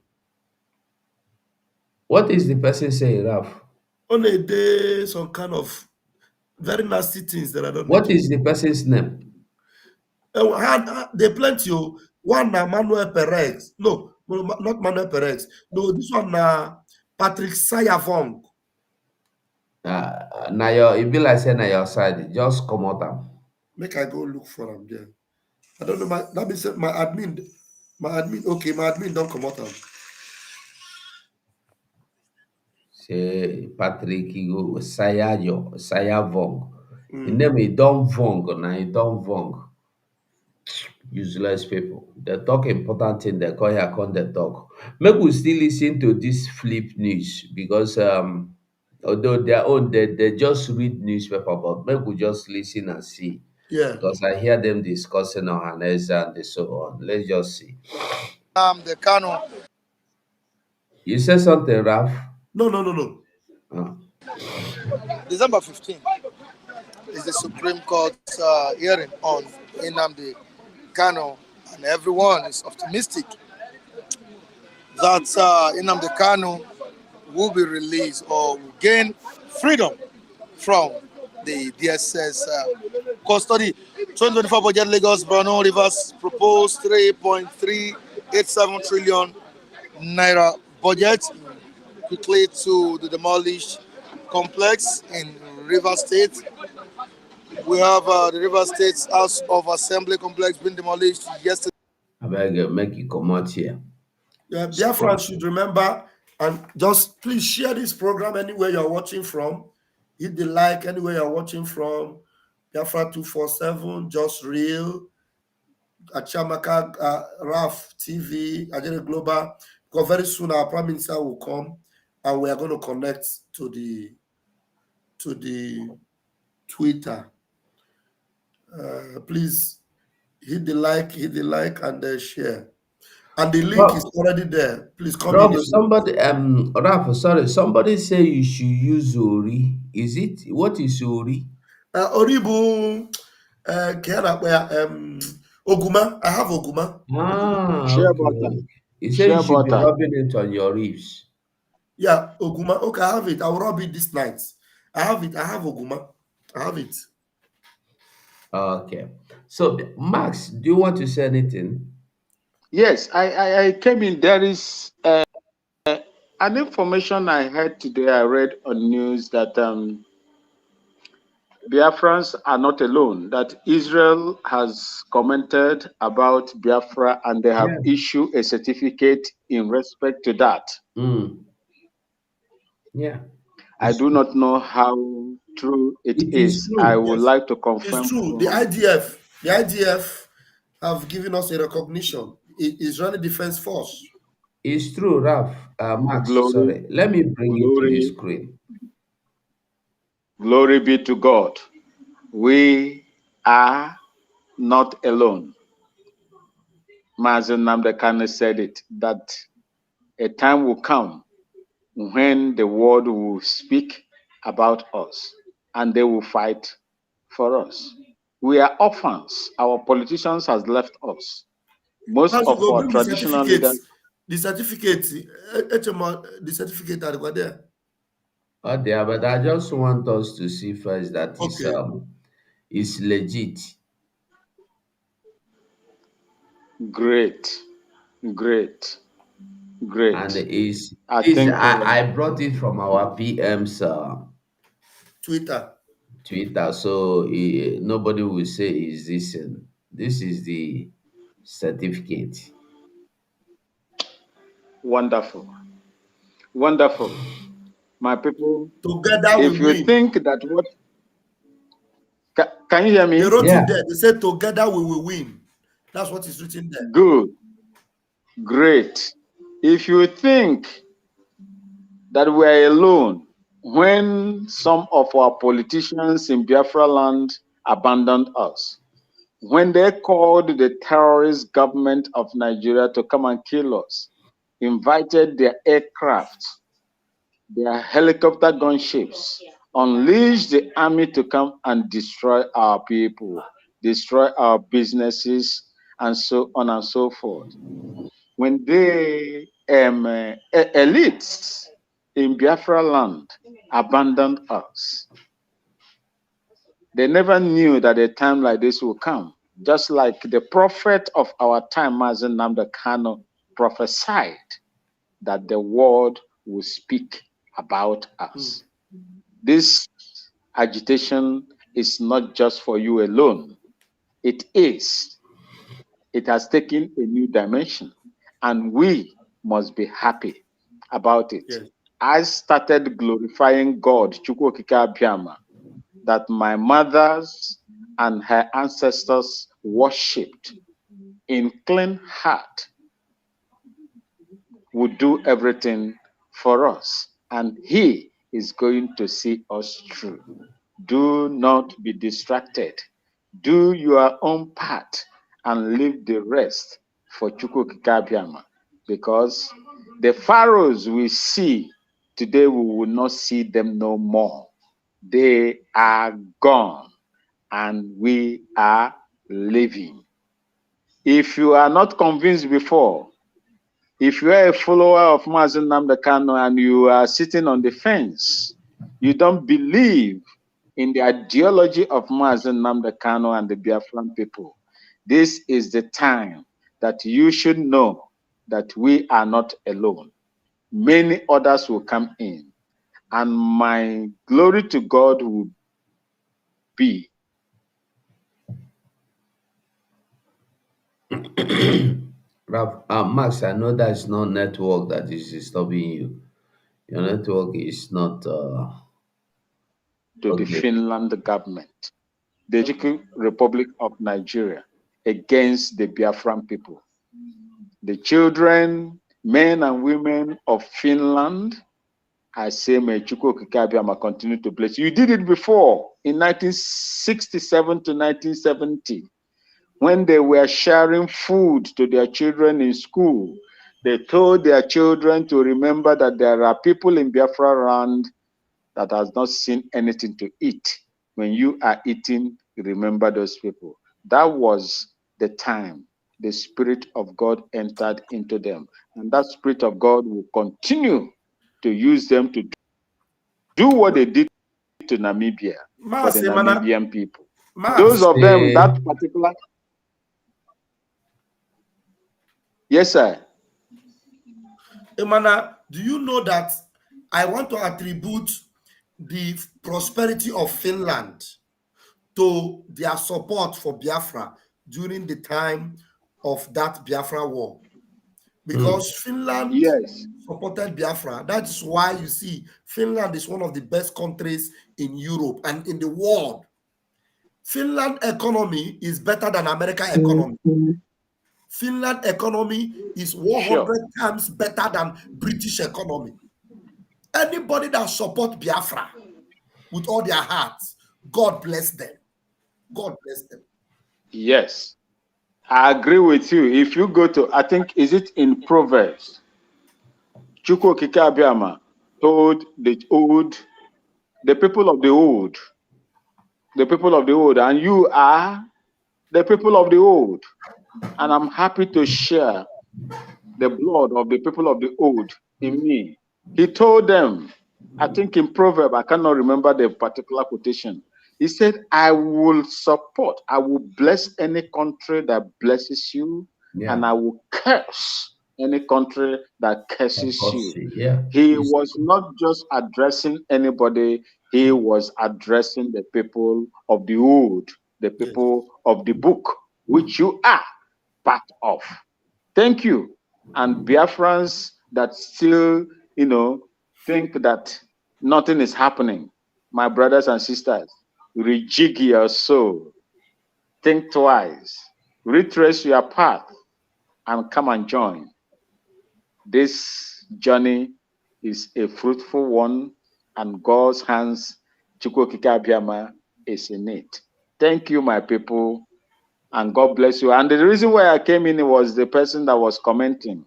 What is the person saying, Ralph? On a day, some kind of very nasty things that I don't need What to. is the person's name? They plenty. One na Manuel Perez. No, not Manuel Perez. No, this one na Patrick Sayavong. Na your e be like say na your side. Just comot am. Make I go look for him there. I don't know. That means my admin. Okay, my admin don't come out. Say Patrick Igo Sayavong. Im Mm, name e don Vong na e don Vong. Useless people. They talk important thing, they come here, come they talk. Make we still listen to this flip news because although their own they just read newspaper, but make we just listen and see. yeah. Because I hear them discussing on Hanesa and so on. Let's just see. The Kano, You say something, Ralph? No, no, no, no. Uh, December 15th is the Supreme Court hearing on Nnamdi Kano, and everyone is optimistic that Nnamdi Kano will be released or will gain freedom from the DSS custody. 2024 budget Lagos Borno Rivers proposed 3.387 trillion naira budget quickly to the demolished complex in River State. We have the River State's House of Assembly complex being demolished yesterday. I beg make you come out here. Yeah, Scroll. BIAFRANS should remember and just please share this program anywhere you're watching from. Hit the like anywhere you're watching from. Biafra 247, Just Real, Achamaka, RAF TV, Ajere Global. Because very soon our Prime Minister will come and we are going to connect to the Twitter. Please hit the like, and share. And the link is Rob, already there. Please come in. Rob, somebody Ralph, sorry, somebody say you should use Ori. Is it what is Ori? Oribu, Oguma. I have Oguma. Ah, Share butter. okay. He said you Share should be butter. rubbing it on your ribs. Yeah, Oguma. Okay, I have it. I'll rub it this night. I have it. I have Oguma. I have it. Okay. So, Max, do you want to say anything? Yes, I came in. There is an information I heard today. I read on news that Biafrans are not alone. That Israel has commented about Biafra and they have Yeah. issued a certificate in respect to that. Mm, yeah. I It's do not know how true it it is is. I true. would Yes, like to it's confirm true. from The IDF have given us a recognition. Israeli Defense Force. It's true, Ralph. Max, glory, sorry. Let me bring it to the glory, screen. glory be to God. We are not alone. Mazen Namdekane said it, that a time will come when the world will speak about us and they will fight for us. We are orphans. Our politicians has left us. Most As you of go our bring the traditional leaders, certificates, the certificate that were there. Oh, yeah, but I just want us to see first that Okay. is legit. Great, great, And great. I is think I brought it from our PM's Twitter. Twitter, so nobody will say is this. This is the certificate. wonderful, wonderful. My people, Together we if you win. think that what can you hear They me? wrote it Yeah. there. They said together we will win. That's what is written there. Good, great. If you think that we are alone when some of our politicians in Biafra land abandoned us, when they called the terrorist government of Nigeria to come and kill us, invited their aircraft, their helicopter gunships, unleashed the army to come and destroy our people, destroy our businesses, and so on and so forth. When the elites in Biafra land abandoned us, they never knew that a time like this will come. Just like the prophet of our time, Mazen Namda Kano, prophesied that the world will speak about us. This agitation is not just for you alone. It is. It has taken a new dimension, and we must be happy about it. Yes. I started glorifying God, Chukwu Okike Abiama, that my mothers and her ancestors worshipped in clean heart, would do everything for us, and He is going to see us through. Do not be distracted. Do your own part and leave the rest for Chukwu Okike Abiama, because the pharaohs we see today, we will not see them no more. They are gone, and we are living. If you are not convinced before, if you are a follower of Mazen Nnamdi Kanu and you are sitting on the fence, you don't believe in the ideology of Mazen Nnamdi Kanu and the Biafran people, this is the time that you should know that we are not alone. Many others will come in, and my glory to God will be Max, I know that's not network that is disturbing you. Your network is not to the okay. Finland government, the Chicken Republic of Nigeria, against the Biafran people. The children, men and women of Finland, I say, may Chukwu Okike Abiama continue to bless you. You did it before in 1967 to 1970, when they were sharing food to their children in school. They told their children to remember that there are people in Biafra land that has not seen anything to eat. When you are eating, remember those people. That was the time the Spirit of God entered into them. And that Spirit of God will continue to use them to do what they did to Namibia for the Mas, Namibian people. Those Mas, of them, Say, that particular. Yes, sir. Emana, do you know that I want to attribute the prosperity of Finland to their support for Biafra during the time of that Biafra war? Because Finland Yes. supported Biafra. That's why you see Finland is one of the best countries in Europe and in the world. Finland economy is better than American economy. Finland economy is 100 Sure. times better than British economy. Anybody that support Biafra with all their hearts, God bless them. God bless them. Yes. I agree with you. If you go to, I think, is it in Proverbs? Chukwu Okike Abiama told the people of the old, and you are the people of the old. And I'm happy to share the blood of the people of the old in me. He told them, I think in Proverbs, I cannot remember the particular quotation. He said, I will support, I will bless any country that blesses you, and I will curse any country that curses you. Yeah. He was not just addressing anybody, he was addressing the people of the old, the people of the book, which you are part of. Thank you. And Biafrans that still, think that nothing is happening, my brothers and sisters, rejig your soul, think twice, retrace your path, and come and join. This journey is a fruitful one, and God's hands, Chukwokika Abiyama, is in it. Thank you, my people, and God bless you. And the reason why I came in was the person that was commenting.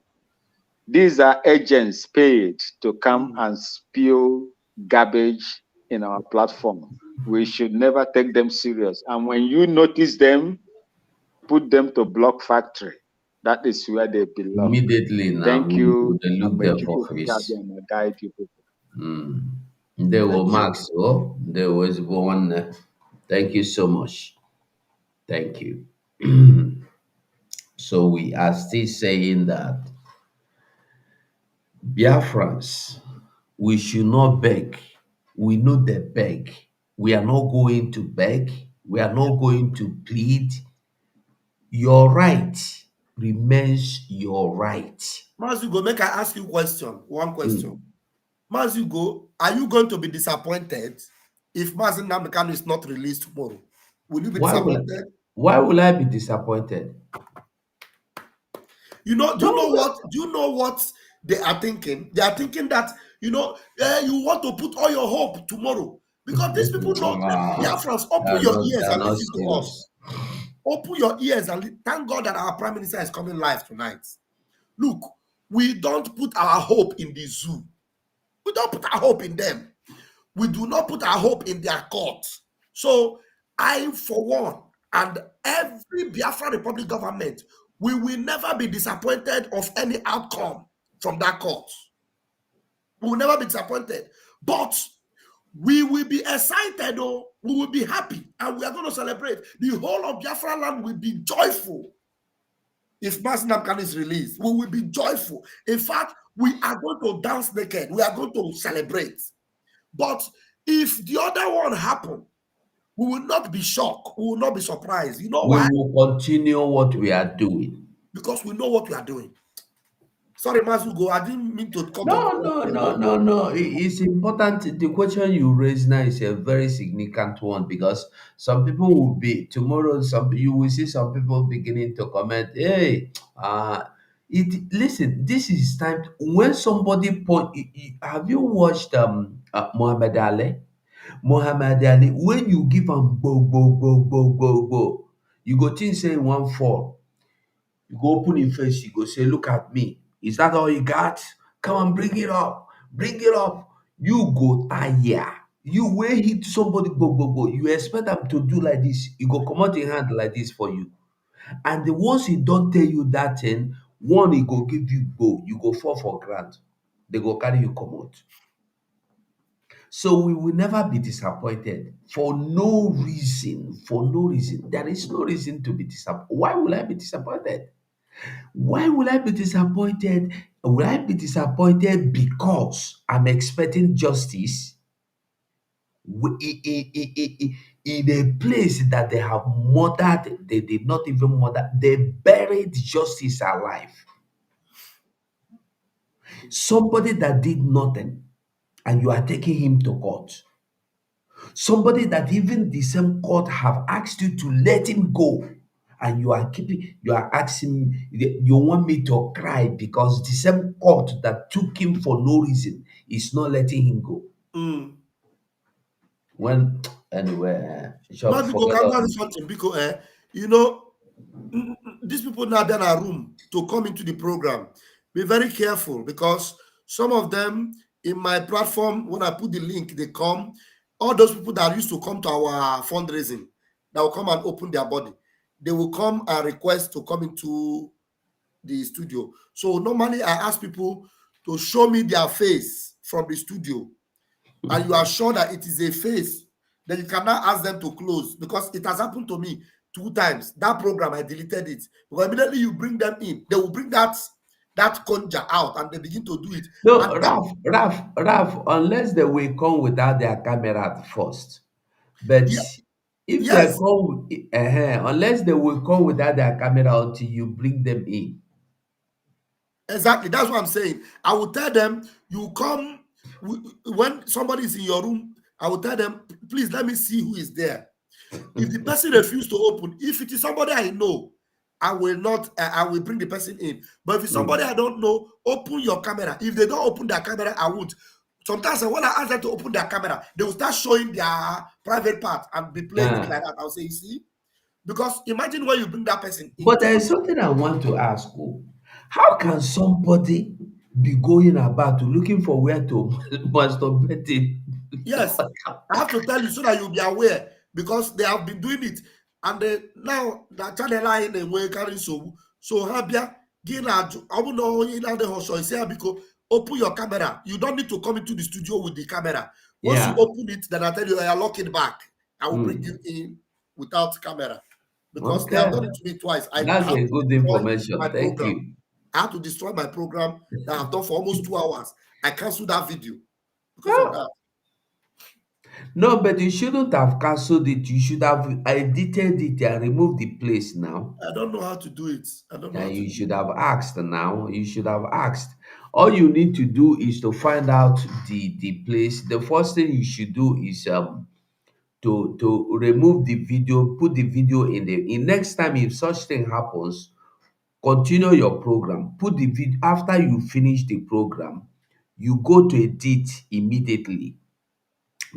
These are agents paid to come and spew garbage in our platform. We should never take them serious. And when you notice them, put them to block factory. That is where they belong. Immediately now, Thank you. they look And may there for Chukwukika face. Abiyama guide you people. They were Thank you. Max. Oh, there was one. Thank you so much. Thank you. So we are still saying that Biafrans, we should not beg. We know they beg. We are not going to beg. We are not going to plead. Your right remains your right. Mazugo, make I ask you one question. Mm. Mazugo, are you going to be disappointed if Mazin Namdekan is not released tomorrow? Will you be Why will disappointed? why will I be disappointed? You know, do you know No, what? Do you know what they are thinking? They are thinking that you want to put all your hope tomorrow because these people know. Biafrans, open your they ears are and not listen to us. serious. Open your ears and thank God that our prime minister is coming live tonight. Look, we don't put our hope in the zoo. We don't put our hope in them. We do not put our hope in their court. So I, for one, and every Biafra Republic government, we will never be disappointed of any outcome from that court. We will never be disappointed. But we will be excited, or we will be happy, and we are going to celebrate. The whole of Biafra land will be joyful if Mas Namkan is released. We will be joyful. In fact, we are going to dance naked. We are going to celebrate. But if the other one happen, we will not be shocked. We will not be surprised. You know We why? will continue what we are doing. Because we know what we are doing. Sorry, Mazugo, I didn't mean to cut off. No. It's important. The question you raise now is a very significant one because some people will be tomorrow. You will see some people beginning to comment. Hey, listen. This is time when somebody point. Have you watched Muhammad Ali? Muhammad Ali. When you give him go, you go think say one fall. You go open him face, you go say, look at me. Is that all you got? Come on, bring it up. Bring it up. You go tire. You will hit somebody, go. You expect them to do like this. You go come out your hand like this for you. And the ones he don't tell you that thing, one he go give you go. You go fall for ground. They go carry you come out. So we will never be disappointed for no reason. For no reason. There is no reason to be disappointed. Why will I be disappointed? Why will I be disappointed? Will I be disappointed because I'm expecting justice in a place that they have murdered, they did not even murder, they buried justice alive. Somebody that did nothing, and you are taking him to court. Somebody that even the same court have asked you to let him go, and you are asking, you want me to cry because the same court that took him for no reason is not letting him go. When anyway, Mazugo, forget can all I say this. something? Because you know, these people now they're in a room to come into the program. Be very careful because some of them in my platform, when I put the link, they come. All those people that used to come to our fundraising, that will come and open their body, they will come and request to come into the studio. So normally I ask people to show me their face from the studio, and you are sure that it is a face, then you cannot ask them to close because it has happened to me. 2 times. That program, I deleted it. Because immediately you bring them in, they will bring that conjure out and they begin to do it. No, And Ralph, unless they will come without their camera at first. But yeah, if they yes, come, unless they will come without their camera until you bring them in. exactly. That's what I'm saying. I will tell them, you come when somebody is in your room. I will tell them, please let me see who is there. If the person refuses to open, if it is somebody I know, I will not. I will bring the person in. But if it's somebody I don't know, open your camera. If they don't open their camera, I won't. Sometimes when I ask them to open their camera, they will start showing their private part and be playing it Ah. like that. I'll say, you see, because imagine when you bring that person But into there your. is something I want to ask. Oh, how can somebody be going about looking for where to masturbate in? Yes, I have to tell you so that you'll be aware because they have been doing it, and now that channel line and way carry so habia gina I don't know in the hosho say because open your camera. You don't need to come into the studio with the camera. Once you Yeah. open it, then I tell you I lock it back. I will bring you Mm. in without camera because they Okay. have done it to me twice. I That's have a to good destroy my information. Thank program. you. I had to destroy my program that I've done for almost 2 hours. I canceled that video because of No, that. no, but you shouldn't have cancelled it. You should have edited it and removed the place now. I don't know how to do it. I don't know how And to you do should it. have asked now. You should have asked. All you need to do is to find out the place. The first thing you should do is to remove the video, put the video in the in next time if such thing happens, continue your program. Put the video after you finish the program, you go to edit immediately.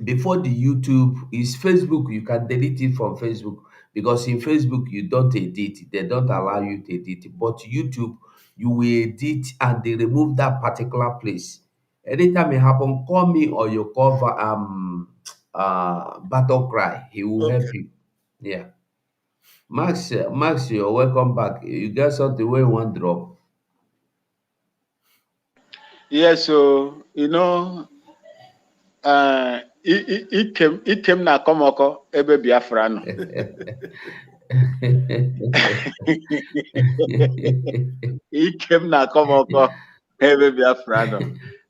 Before the YouTube is Facebook, you can delete it from Facebook because in Facebook you don't edit, they don't allow you to edit. But YouTube, you will edit and they remove that particular place. Anytime it happen, call me or you call Battle Cry. He will help Okay. you. Yeah. Max, you're welcome back. You got something where you want drop. Yeah, so ikem na komoko ebe Biafra no. Ikem na komoko ebe Biafra no.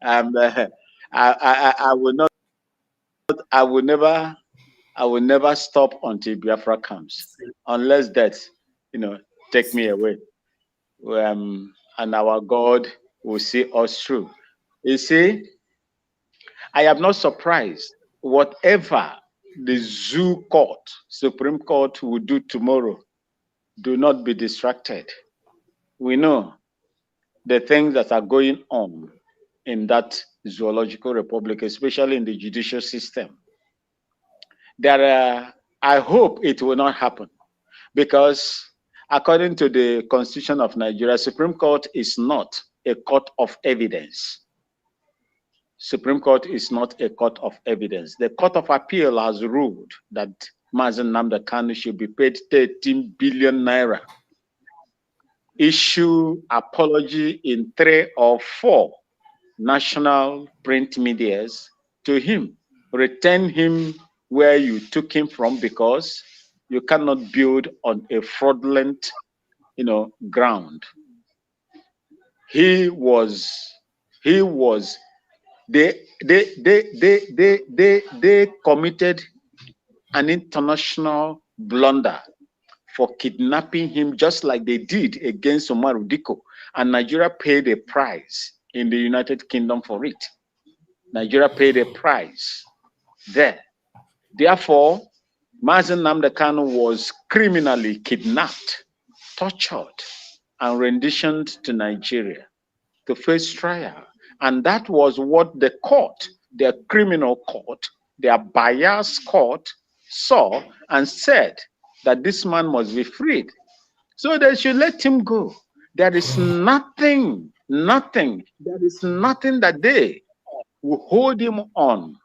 And I will not. I will never. I will never stop until Biafra comes, unless that, take me away. And our God will see us through. You see, I am not surprised. Whatever the zoo court, Supreme Court will do tomorrow, do not be distracted. We know the things that are going on in that zoological republic, especially in the judicial system. I hope it will not happen because according to the Constitution of Nigeria, Supreme Court is not a court of evidence. Supreme Court is not a court of evidence. The Court of Appeal has ruled that Mazen Namda Kanu should be paid 13 billion naira. Issue apology in 3 or 4 national print medias to him. Return him where you took him from because you cannot build on a fraudulent, ground. He was they committed an international blunder for kidnapping him just like they did against Omar Diko, and Nigeria paid a price in the United Kingdom for it. Nigeria paid a price there. Therefore, Mazen Namde Kanu was criminally kidnapped, tortured, and renditioned to Nigeria to face trial. And that was what the court, their criminal court, their biased court, saw and said that this man must be freed. So they should let him go. There is nothing that they will hold him on.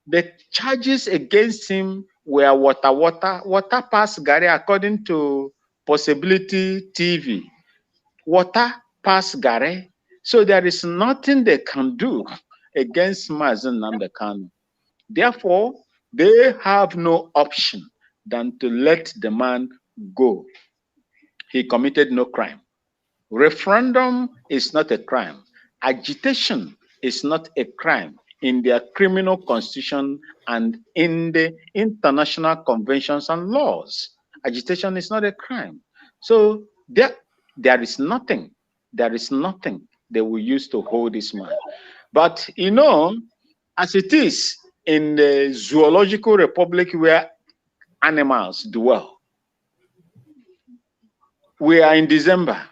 The charges against him were water pass Gary, according to Possibility TV. Water pass Gary. So there is nothing they can do against Mazen Namde Kanu. Therefore, they have no option than to let the man go. He committed no crime. Referendum is not a crime. Agitation is not a crime in their criminal constitution and in the international conventions and laws. Agitation is not a crime. So there is nothing they will use to hold this man. But you know, as it is in the zoological republic where animals dwell, we are in December.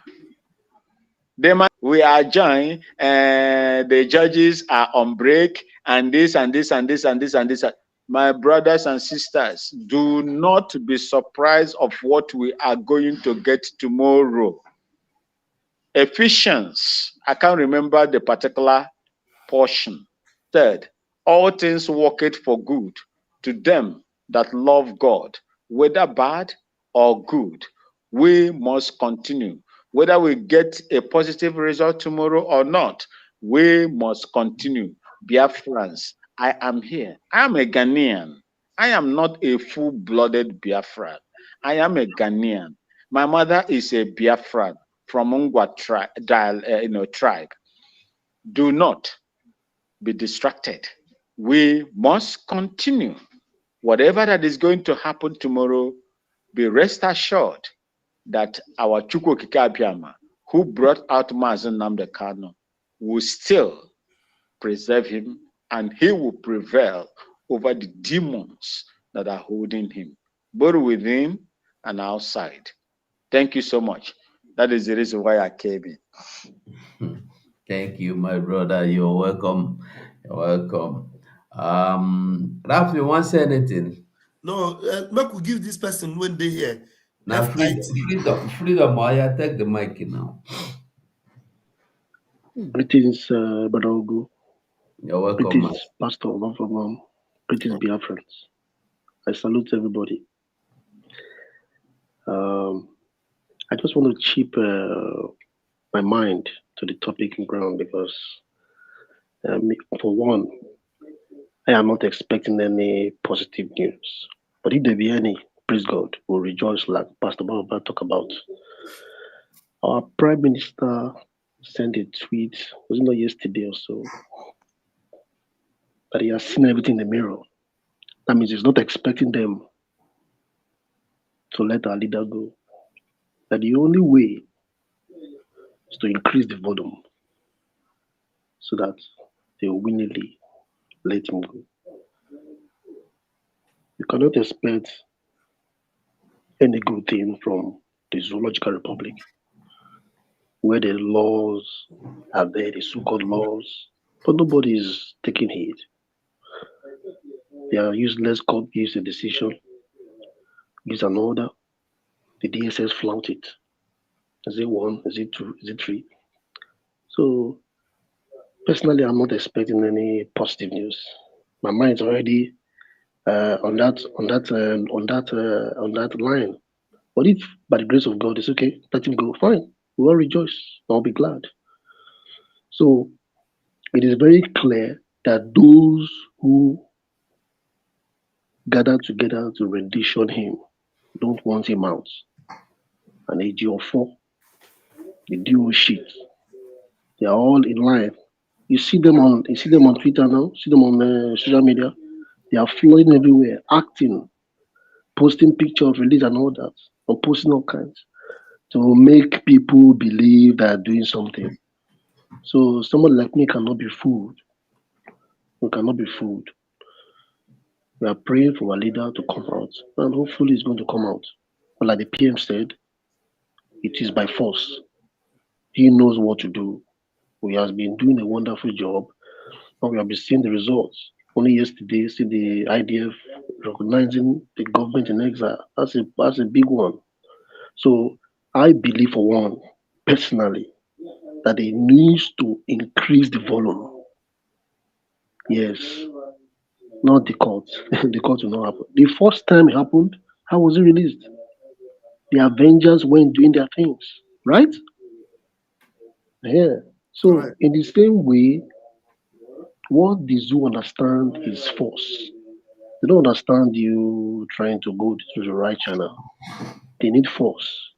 We are joined, and the judges are on break, and this and this and this and this and this. My brothers and sisters, do not be surprised of what we are going to get tomorrow. Ephesians, I can't remember the particular portion. Third, all things work it for good to them that love God, whether bad or good. We must continue. Whether we get a positive result tomorrow or not, we must continue. Biafrans, I am here. I am a Ghanaian. I am not a full-blooded Biafran. I am a Ghanaian. My mother is a Biafran from Ungwa tribe. Do not be distracted. We must continue. Whatever that is going to happen tomorrow, be rest assured that our Chukwu Okike Abiama, who brought out Mazen Nnamdi Kanu, will still preserve him, and he will prevail over the demons that are holding him, both within and outside. Thank you so much. That is the reason why I came in. Thank you, my brother. You're welcome. You're welcome. Ralph, you want to say anything? No, make we give this person when they here. Now, freedom. I take the mic now. Greetings, Brother Ogu. You're welcome. Greetings, Pastor Obafagwam. Greetings, BIAFRANS. I salute everybody. I just want to chip my mind to the topic in ground because, for one, I am not expecting any positive news. But if there be any, praise God, we'll rejoice like Pastor Baba talk about. Our Prime Minister sent a tweet, was it not yesterday or so, that he has seen everything in the mirror. That means he's not expecting them to let our leader go. That the only way is to increase the volume so that they will willingly let him go. You cannot expect any good thing from the Zoological Republic, where the laws are there, the so-called laws, but nobody is taking heed. Their useless court gives a decision, gives an order, the DSS flout it. Is it 1? Is it 2? Is it 3? So personally, I'm not expecting any positive news. My mind's already on that line. But if by the grace of God it's okay, let him go, fine. We will rejoice. I'll be glad. So it is very clear that those who gather together to rendition him don't want him out. And AG04, the duo sheet, they are all in line. You see them on Twitter now, see them on social media. They are flowing everywhere, acting, posting pictures of release and all that, or posting all kinds to make people believe they are doing something. So someone like me cannot be fooled. We cannot be fooled. We are praying for our leader to come out, and hopefully it's going to come out. But like the PM said, it is by force. He knows what to do. We have been doing a wonderful job, and we have been seeing the results. Only yesterday, see the IDF recognizing the government in exile. That's a big one. So I believe, for one, personally, that it needs to increase the volume. Yes, not the court. The court will not happen. The first time it happened, how was it released? The Avengers went doing their things, right? Yeah. So Correct. in the same way, what the zoo understand is force. They don't understand you trying to go to the right channel. They need force.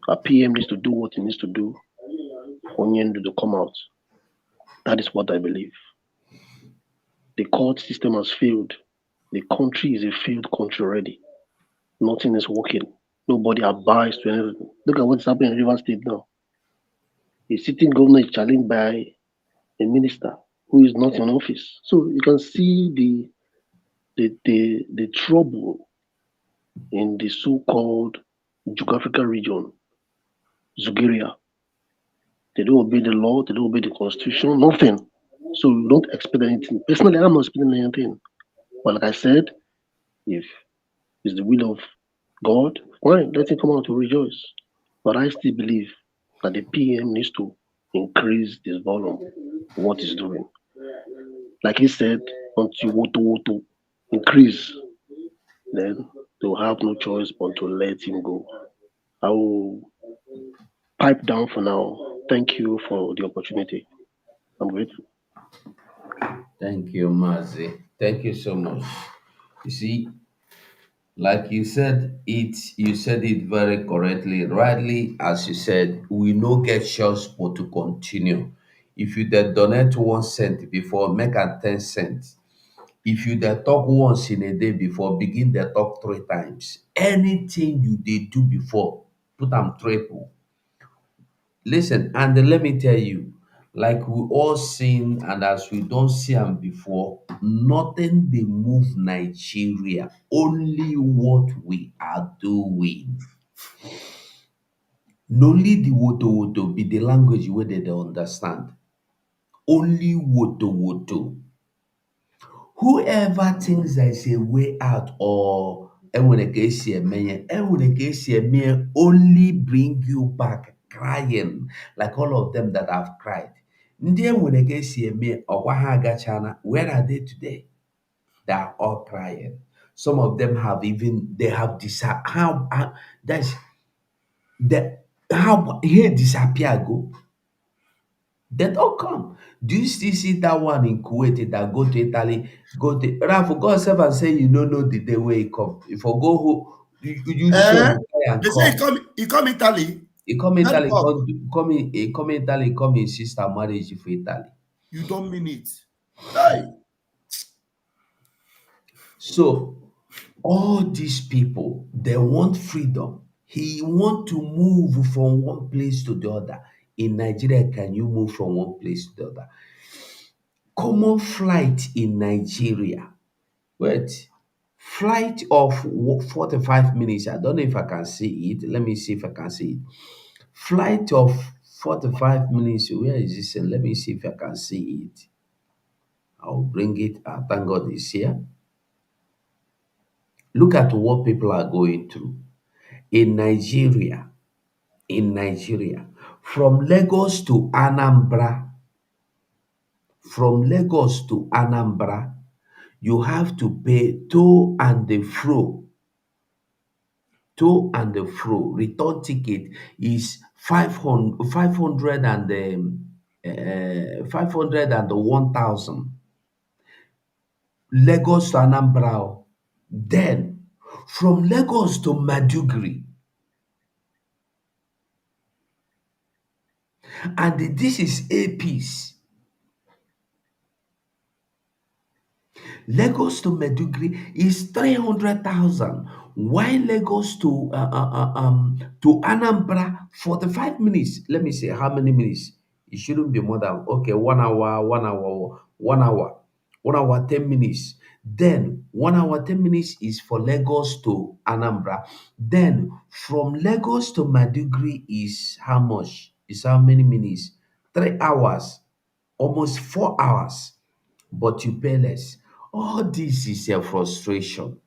A PM needs to do what he needs to do for Nyendu to come out. That is what I believe. The court system has failed. The country is a failed country already. Nothing is working. Nobody abides to anything. Look at what's happening in River State now. A sitting governor is challenged by a minister who is not in office. So you can see the trouble in the so-called geographical region, Zugeria. They don't obey the law, they don't obey the constitution, nothing. So you don't expect anything. Personally, I'm not expecting anything. But like I said, if it's the will of God, fine, let him come out to rejoice. But I still believe that the PM needs to increase this volume, what he's doing. Like he said, until WOTO-WOTO increase, then they will have no choice but to let him go. I will pipe down for now. Thank you for the opportunity. I'm grateful. Thank you, Mazi. Thank you so much. You see, like you said it very correctly, rightly, as you said, we no get choice but to continue. If you dey donate 1 cent before, make am 10 cents. If you dey talk once in a day before, begin dey talk 3 times. Anything you dey do before, put am triple. Listen, and let me tell you, like we all seen and as we don't see am before, nothing dey move Nigeria, only what we are doing. Na only the woto-woto be the language wey dem dey understand. Only woto-woto. Whoever thinks there is a way out or enwere ka esi eme ya, enwere ka esi eme ya only bring you back crying like all of them that have cried. Ndị enwere ka esi eme ya, ọkwa ha agachana, where are they today? They are all crying. Some of them have even, they have how that's the how here disappear go. They don't come. Do you still see that one in Kuwait that go to Italy? Go to Ralph, God save and say you don't know the day where he come. If you go home, you phone Eh? go carry and They say come. he come Italy. He come That Italy, talk, come Italy, come his sister marriage for Italy. you don't mean it. Hey. So all these people, they want freedom. He want to move from one place to the other. In Nigeria, can you move from one place to the other? Common flight in Nigeria. Wait, flight of 45 minutes. I don't know if I can see it. Let me see if I can see it. Flight of 45 minutes. Where is this? Let me see if I can see it. I'll bring it. Thank God it's here. Look at what people are going through in Nigeria. In Nigeria, from Lagos to Anambra, you have to pay to and the fro. Return ticket is 500, 500 and 500 and 1,000. Lagos to Anambra. Then from Lagos to Maduguri, and this is APs. Lagos to Meduguri is 300,000. Why Lagos to Anambra 45 minutes? Let me see how many minutes. It shouldn't be more than 1 hour, 1 hour, 1 hour, 1 hour 10 minutes. Then 1 hour 10 minutes is for Lagos to Anambra. Then from Lagos to Maduguri is how much? Is how many minutes? 3 hours, almost 4 hours, but you pay less. All this is a frustration.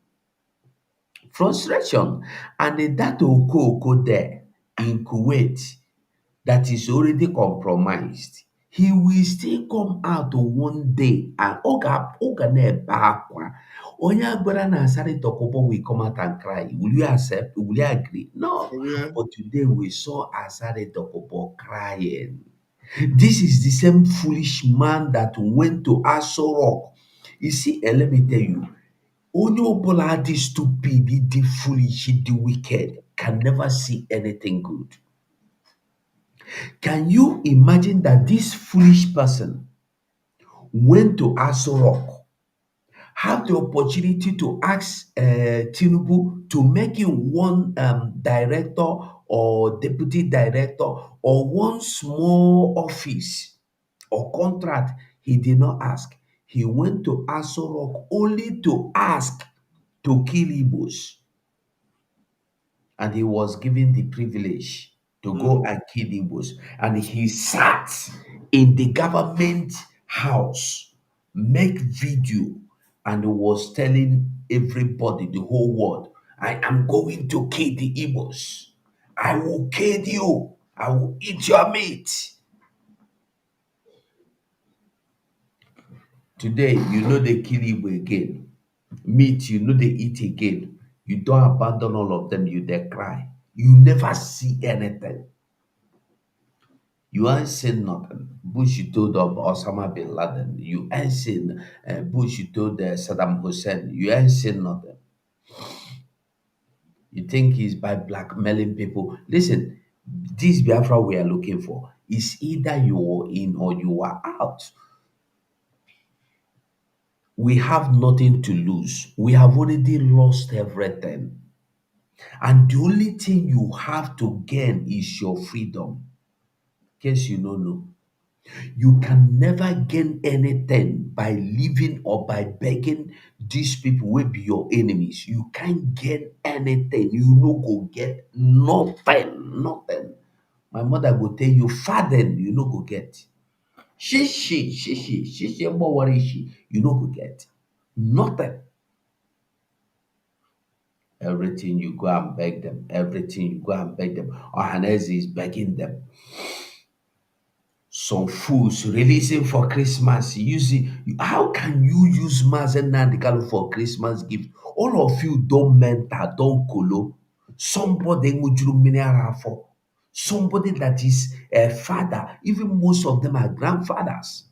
Frustration. And that Oko there in Kuwait that is already compromised, he will still come out one day and Oga na-ebe akwa. Onye agbara na Asara Dokubo will come out and cry. Will you accept? Will you agree? No. For real. But today we saw Asara Dokubo crying. This is the same foolish man that went to Asara Rock. You see, let me tell you, Only ọbụla dị stupid, dị foolish, dị wicked can never see anything good. Can you imagine that this foolish person went to Aso Rock, have the opportunity to ask Tinubu to make him one director or deputy director or one small office or contract? He did not ask. He went to Aso Rock only to ask to kill Igbos, and he was given the privilege to go and kill Igbos. And he sat in the government house, make video, and was telling everybody, the whole world, I am going to kill the Igbos. I will kill you. I will eat your meat. Today, you know they kill Igbo again. Meat, you know they eat again. You don't abandon all of them, you they cry. You never see anything. You ain't seen nothing. Bush, you told of Osama bin Laden. You ain't seen Bush, you told Saddam Hussein. You ain't seen nothing. You think he's by blackmailing people. Listen, this Biafra we are looking for is either you're in or you are out. We have nothing to lose. We have already lost everything. And the only thing you have to gain is your freedom. In case you don't know. You can never gain anything by living or by begging these people will be your enemies. You can't get anything. You no go get nothing. Nothing. My mother go tell you, faden, you no go get. She, more worry she, you no go get. Nothing. Everything you go and beg them. Everything you go and beg them. Ohaneze is begging them. Some fools releasing for Christmas. You see, how can you use Mazen Nandikalo for Christmas gift? All of you don't mentor, don't colo. Somebody for somebody that is a father. Even most of them are grandfathers.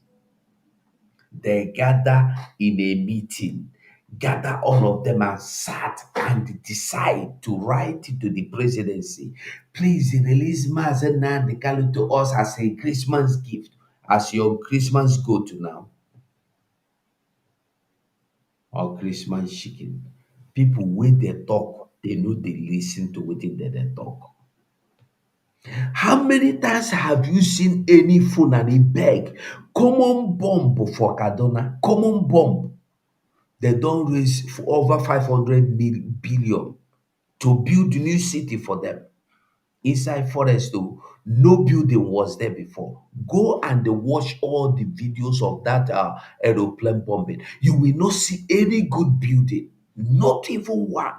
They gather in a meeting, gather all of them and sat and decide to write to the presidency. Please release Mazen Nandekalo to us as a Christmas gift, as your Christmas go to now, or Christmas chicken. People when they talk, they know they listen to what they talk. How many times have you seen any phone and a beg? Common bomb for Kaduna, common bomb. They don't raise for over 500 billion to build a new city for them inside forest though. No building was there before. Go and watch all the videos of that aeroplane bombing. You will not see any good building, not even one.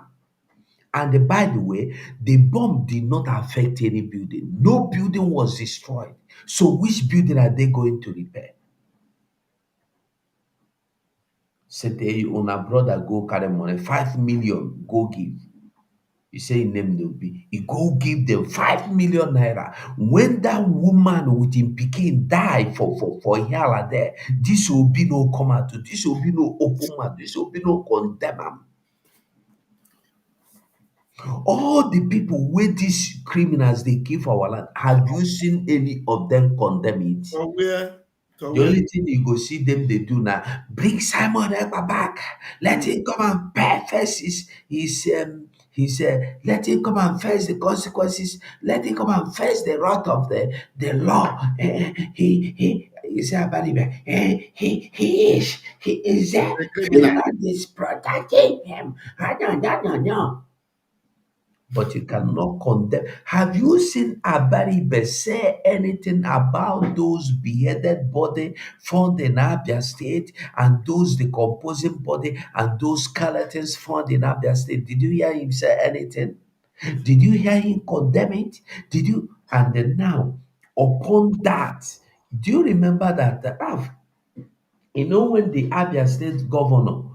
And by the way, the bomb did not affect any building. No building was destroyed. So which building are they going to repair? Say on a brother go carry money, 5 million, go give. You say in name will be. You go give them 5 million naira. When that woman with him pikin die for here there, this will be no come out. This will be no open mouth. This will be no condemn am. All the people where these criminals they kill for our land, have you seen any of them condemn it? Somewhere, The somewhere. only thing you go see them they do now, bring Simon Ekpa back. Let him come and pay first let him come and face the consequences. Let him come and face the wrath of the law. He said about him. He is there. A criminal. God is protecting him. No. But you cannot condemn. Have you seen Abaribe say anything about those beheaded body found in Abia State and those decomposing body and those skeletons found in Abia State? Did you hear him say anything? Did you hear him condemn it? Did you? And then now, upon that, do you remember that when the Abia State governor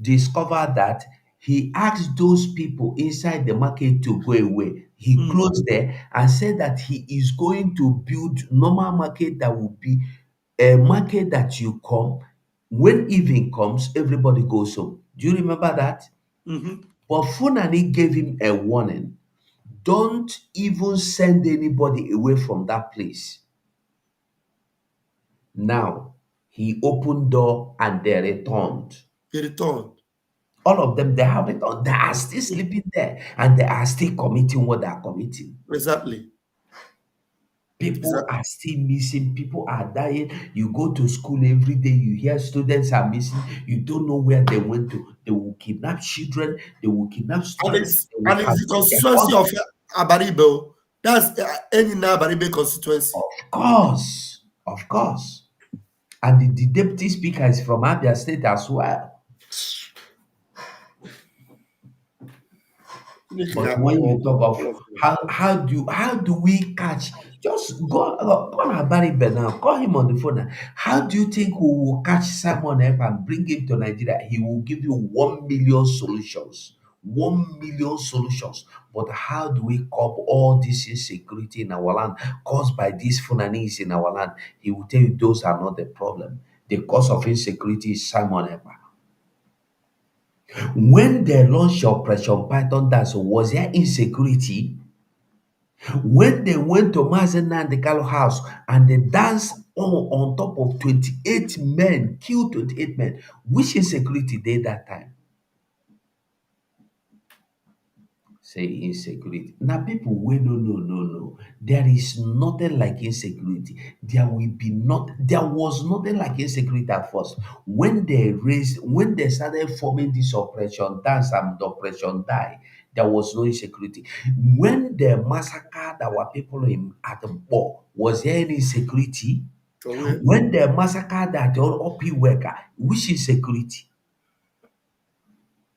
discovered that, he asked those people inside the market to go away. He closed there and said that he is going to build normal market that will be a market that you come when evening comes, everybody goes home. Do you remember that? But Funani gave him a warning. Don't even send anybody away from that place. Now, he opened door and they returned. He returned. All of them, they have returned. They are still sleeping there and they are still committing what they are committing. Exactly. People are still missing. People are dying. You go to school every day, you hear students are missing. You don't know where they went to. They will kidnap children. They will kidnap And students. it's They will and it's the capture their constituency of husbands. Abaribo. That's Enyina Abaribe constituency. Of course. Of course. And the deputy speaker is from Abia State as well. But when you talk of how do we catch, just go on Abaribe now, call him on the phone now. How do you think we will catch Simon F and bring him to Nigeria? He will give you 1 million solutions. 1 million solutions. But how do we curb all this insecurity in our land caused by these Funanis in our land? He will tell you those are not the problem. The cause of insecurity is Simon F. When they launched Operation Python dance, was there insecurity? When they went to Mazen Nandekalo house and they danced on top of 28 men, killed 28 men, which insecurity did that time? Say insecurity. Now people will no. There is nothing like insecurity. There was nothing like insecurity at first. When they started forming this operation dance and operation die, there was no insecurity. When they massacred our people at the war, was there any insecurity? When they massacred the OP worker, which insecurity?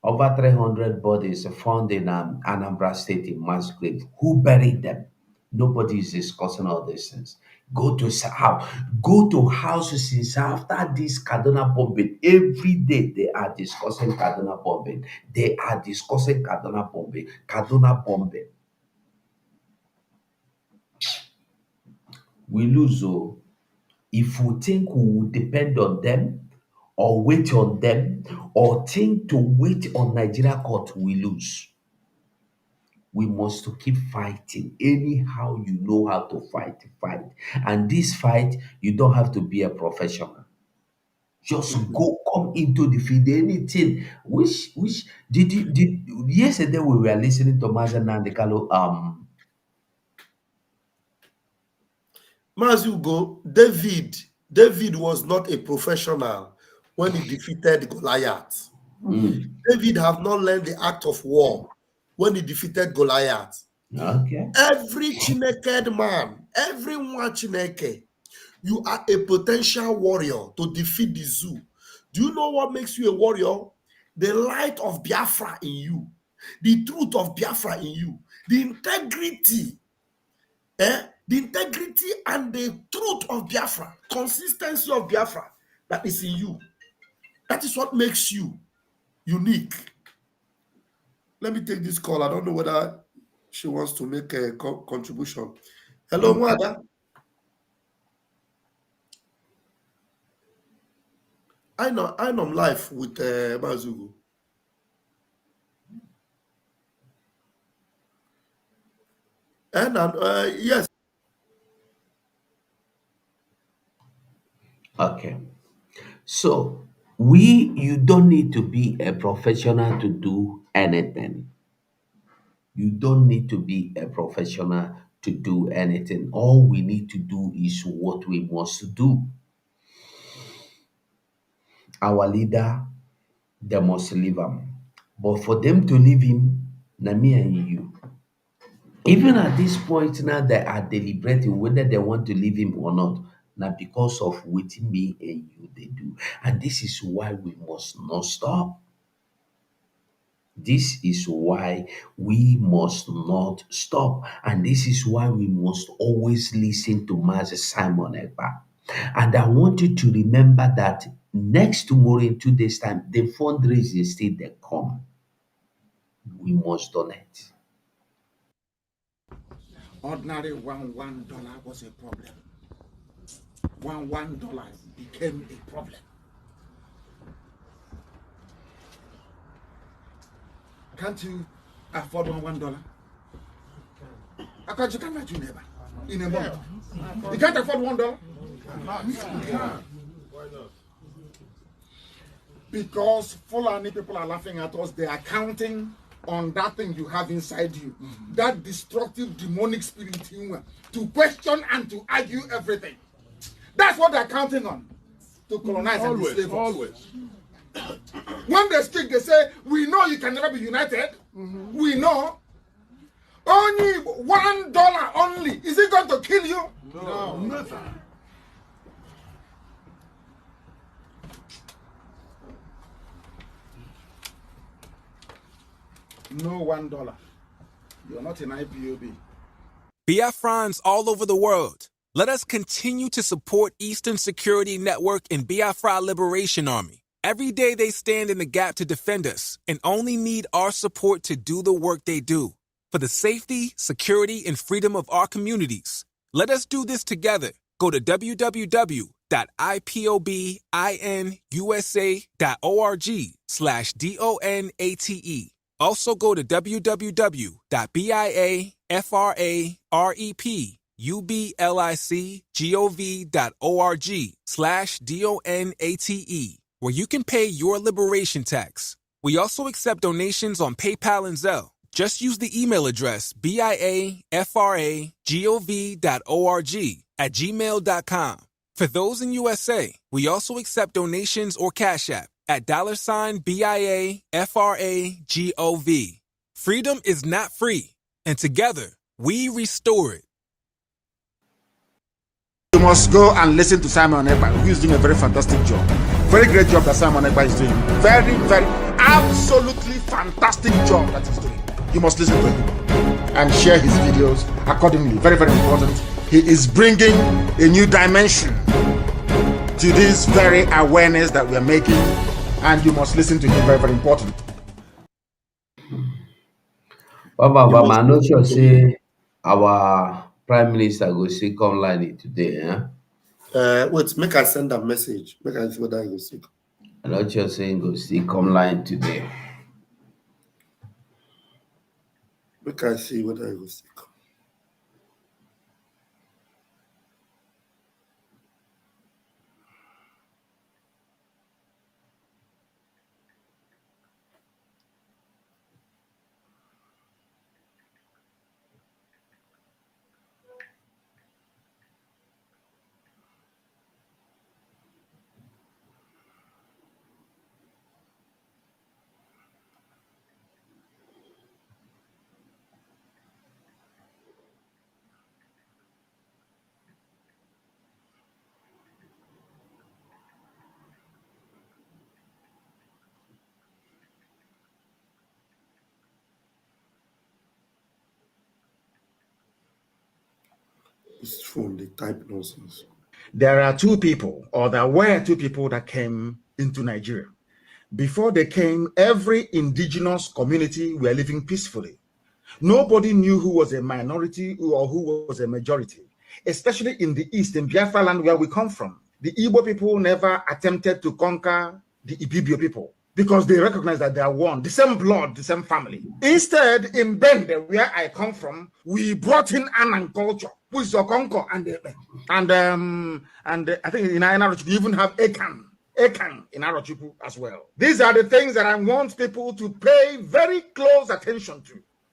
Over 300 bodies found in Anambra State in mass graves. Who buried them? Nobody is discussing all these things. Go to houses since after this Kaduna bombing. Every day they are discussing Kaduna bombing. They are discussing Kaduna bombing. Kaduna bombing. We lose. Oh, if we think we will depend on them or wait on them or think to wait on Nigeria court, we lose. We must to keep fighting anyhow you know how to fight. And this fight, you don't have to be a professional. Just go come into the field. Anything which did yesterday we were listening to Mazen Nandekalo Mazugo, David was not a professional when he defeated Goliath. David have not learned the act of war when he defeated Goliath. okay. Every Chineke man, everyone Chineke, you are a potential warrior to defeat the zoo. Do you know what makes you a warrior? The light of Biafra in you, the truth of Biafra in you, the integrity, the integrity and the truth of Biafra, consistency of Biafra that is in you. That is what makes you unique. Let me take this call. I don't know whether she wants to make a contribution. Hello, Mwada. I'm live with Mazugu. And yes. Okay. So you don't need to be a professional to do anything. You don't need to be a professional to do anything. All we need to do is what we must do. Our leader, they must leave him. But for them to leave him, na me and you. Even at this point now, they are deliberating whether they want to leave him or not. Now, because of what me and you they do. And this is why we must not stop. This is why we must not stop. And this is why we must always listen to Master Simon Ekpa. And I want you to remember that next tomorrow in 2 days' time, the fundraising still they come. We must donate. Ordinary $1 was a problem. $1 became a problem. Can't you afford $1? How come you can't do never in a month? You can't afford $1? Because Fulani people are laughing at us, they are counting on that thing you have inside you, that destructive demonic spirit to question and to argue everything. That's what they're counting on, to colonize and enslave us. Always. When they speak, they say, we know you can never be united. We know. Only $1 only. Is it going to kill you? No, nothing. No $1. You're not an IPOB. BIAFRANS all over the world. Let us continue to support Eastern Security Network and Biafra Liberation Army. Every day they stand in the gap to defend us and only need our support to do the work they do. For the safety, security, and freedom of our communities. Let us do this together. Go to www.ipobinUSA.org/DONATE. Also go to www.biafrarepublicgov.org/DONATE, where you can pay your liberation tax. We also accept donations on PayPal and Zelle. Just use the email address biafragov.org@gmail.com. For those in USA, we also accept donations or Cash App at $BIAFRAGOV. Freedom is not free, and together we restore it. You must go and listen to Simon Ekpa, who is doing a very fantastic job. Very great job that Simon Ekpa is doing. Very, very, absolutely fantastic job that he's doing. You must listen to him and share his videos accordingly. Very, very important. He is bringing a new dimension to this very awareness that we are making, and you must listen to him. Very, very important. Baba, I'm not sure say our Prime Minister go see come line today, Wait, make I send a message. Make I see what I go see. I'm not sure saying go see come line today. Make I see what I go see. This phone, they type nonsense. There are two people, or there were two people that came into Nigeria. Before they came, every indigenous community were living peacefully. Nobody knew who was a minority or who was a majority, especially in the East, in Biafra land where we come from. The Igbo people never attempted to conquer the Ibibio people because they recognize that they are one, the same blood, the same family. Instead, in Bende, where I come from, we brought in Anan culture, which is Okonko and I think in Ainaroch we even have Ekan in Arochipu as well. These are the things that I want people to pay very close attention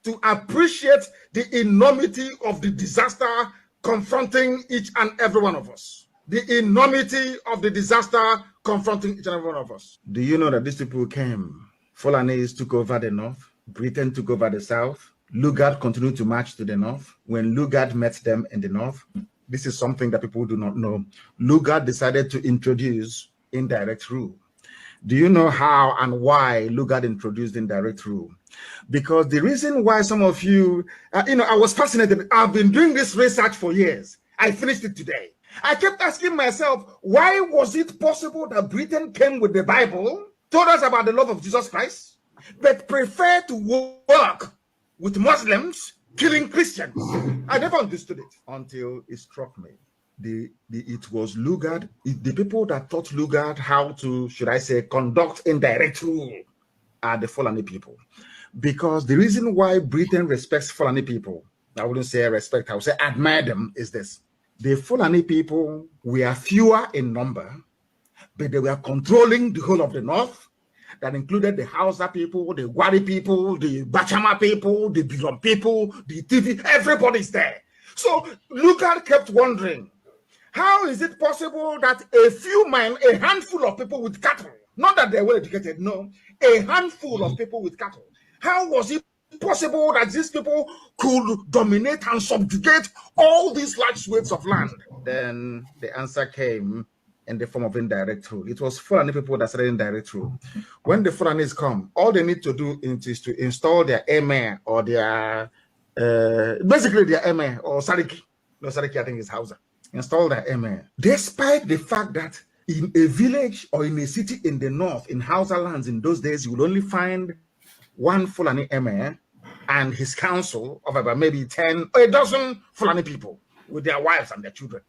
to appreciate the enormity of the disaster confronting each and every one of us. The enormity of the disaster confronting each and every one of us. Do you know that these people came? Fulanese took over the north. Britain took over the south. Lugard continued to march to the north. When Lugard met them in the north, this is something that people do not know. Lugard decided to introduce indirect rule. Do you know how and why Lugard introduced indirect rule? Because the reason why some of you, I was fascinated. I've been doing this research for years. I finished it today. I kept asking myself, why was it possible that Britain came with the Bible, told us about the love of Jesus Christ, but preferred to work with Muslims, killing Christians? I never understood it until it struck me. It was Lugard, the people that taught Lugard how to, should I say, conduct indirect rule are the Fulani people. Because the reason why Britain respects Fulani people, I wouldn't say respect, I would say admire them, is this. The Fulani people were fewer in number, but they were controlling the whole of the north. That included the Hausa people, the Gwari people, the Bachama people, the Bilon people, the TV, everybody's there. So Luther kept wondering, how is it possible that a handful of people with cattle, not that they were educated, no, a handful of people with cattle, how was it possible that these people could dominate and subjugate all these large swathes of land? Then the answer came in the form of indirect rule. It was Fulani people that started indirect rule. When the Fulanis come, all they need to do is to install their emir or their, basically their emir or Sariki. No, Sariki I think is Hausa. Install their emir. Despite the fact that in a village or in a city in the north, in Hausa lands in those days, you would only find one Fulani emir and his council of about maybe 10 or a dozen Fulani people with their wives and their children.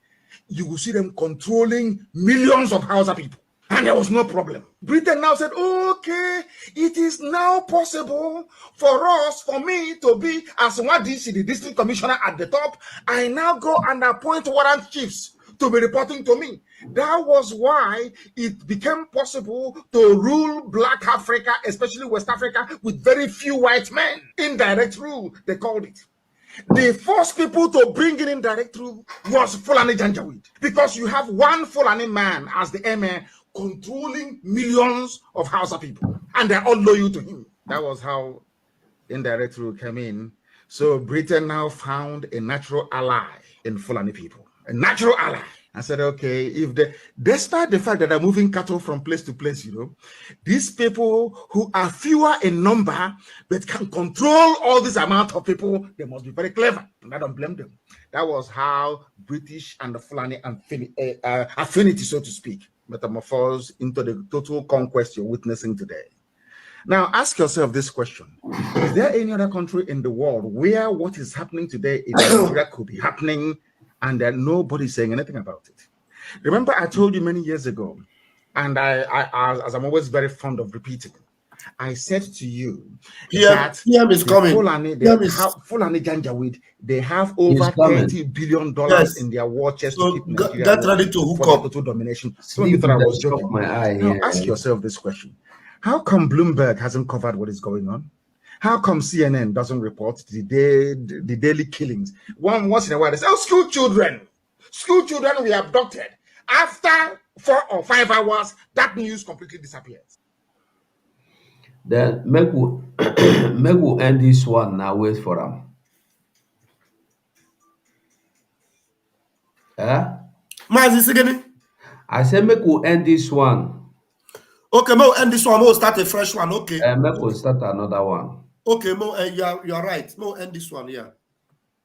You will see them controlling millions of Hausa people. And there was no problem. Britain now said, okay, it is now possible for me to be, as Wadisi, the district commissioner at the top, I now go and appoint warrant chiefs to be reporting to me. That was why it became possible to rule Black Africa, especially West Africa, with very few white men. Indirect rule, they called it. The first people to bring in indirect rule was Fulani Janjaweed, because you have one Fulani man as the emir controlling millions of Hausa people, and they're all loyal to him. That was how indirect rule came in. So Britain now found a natural ally in Fulani people, a natural ally. I said, okay, despite the fact that they're moving cattle from place to place, these people who are fewer in number, but can control all this amount of people, they must be very clever. And I don't blame them. That was how British and the Fulani affinity, so to speak, metamorphosed into the total conquest you're witnessing today. Now, ask yourself this question. Is there any other country in the world where what is happening today in Nigeria could be happening and that nobody's saying anything about it? Remember, I told you many years ago, and I as I'm always very fond of repeating, I said to you that PM is coming. Fulani Janjaweed, they have over $30 billion in their war chest to keep Nigeria get ready to hook up. total domination. So you thought I was joking. Now ask yourself this question. How come Bloomberg hasn't covered what is going on? How come CNN doesn't report the daily killings? Once in a while, they say, oh, school children were abducted. After 4 or 5 hours, that news completely disappears. Then make we end this one now. Wait for them. I said make we end this one. Okay, we'll end this one. We'll start a fresh one. Okay. Make we start another one. Okay, you're right. We'll end this one. Yeah.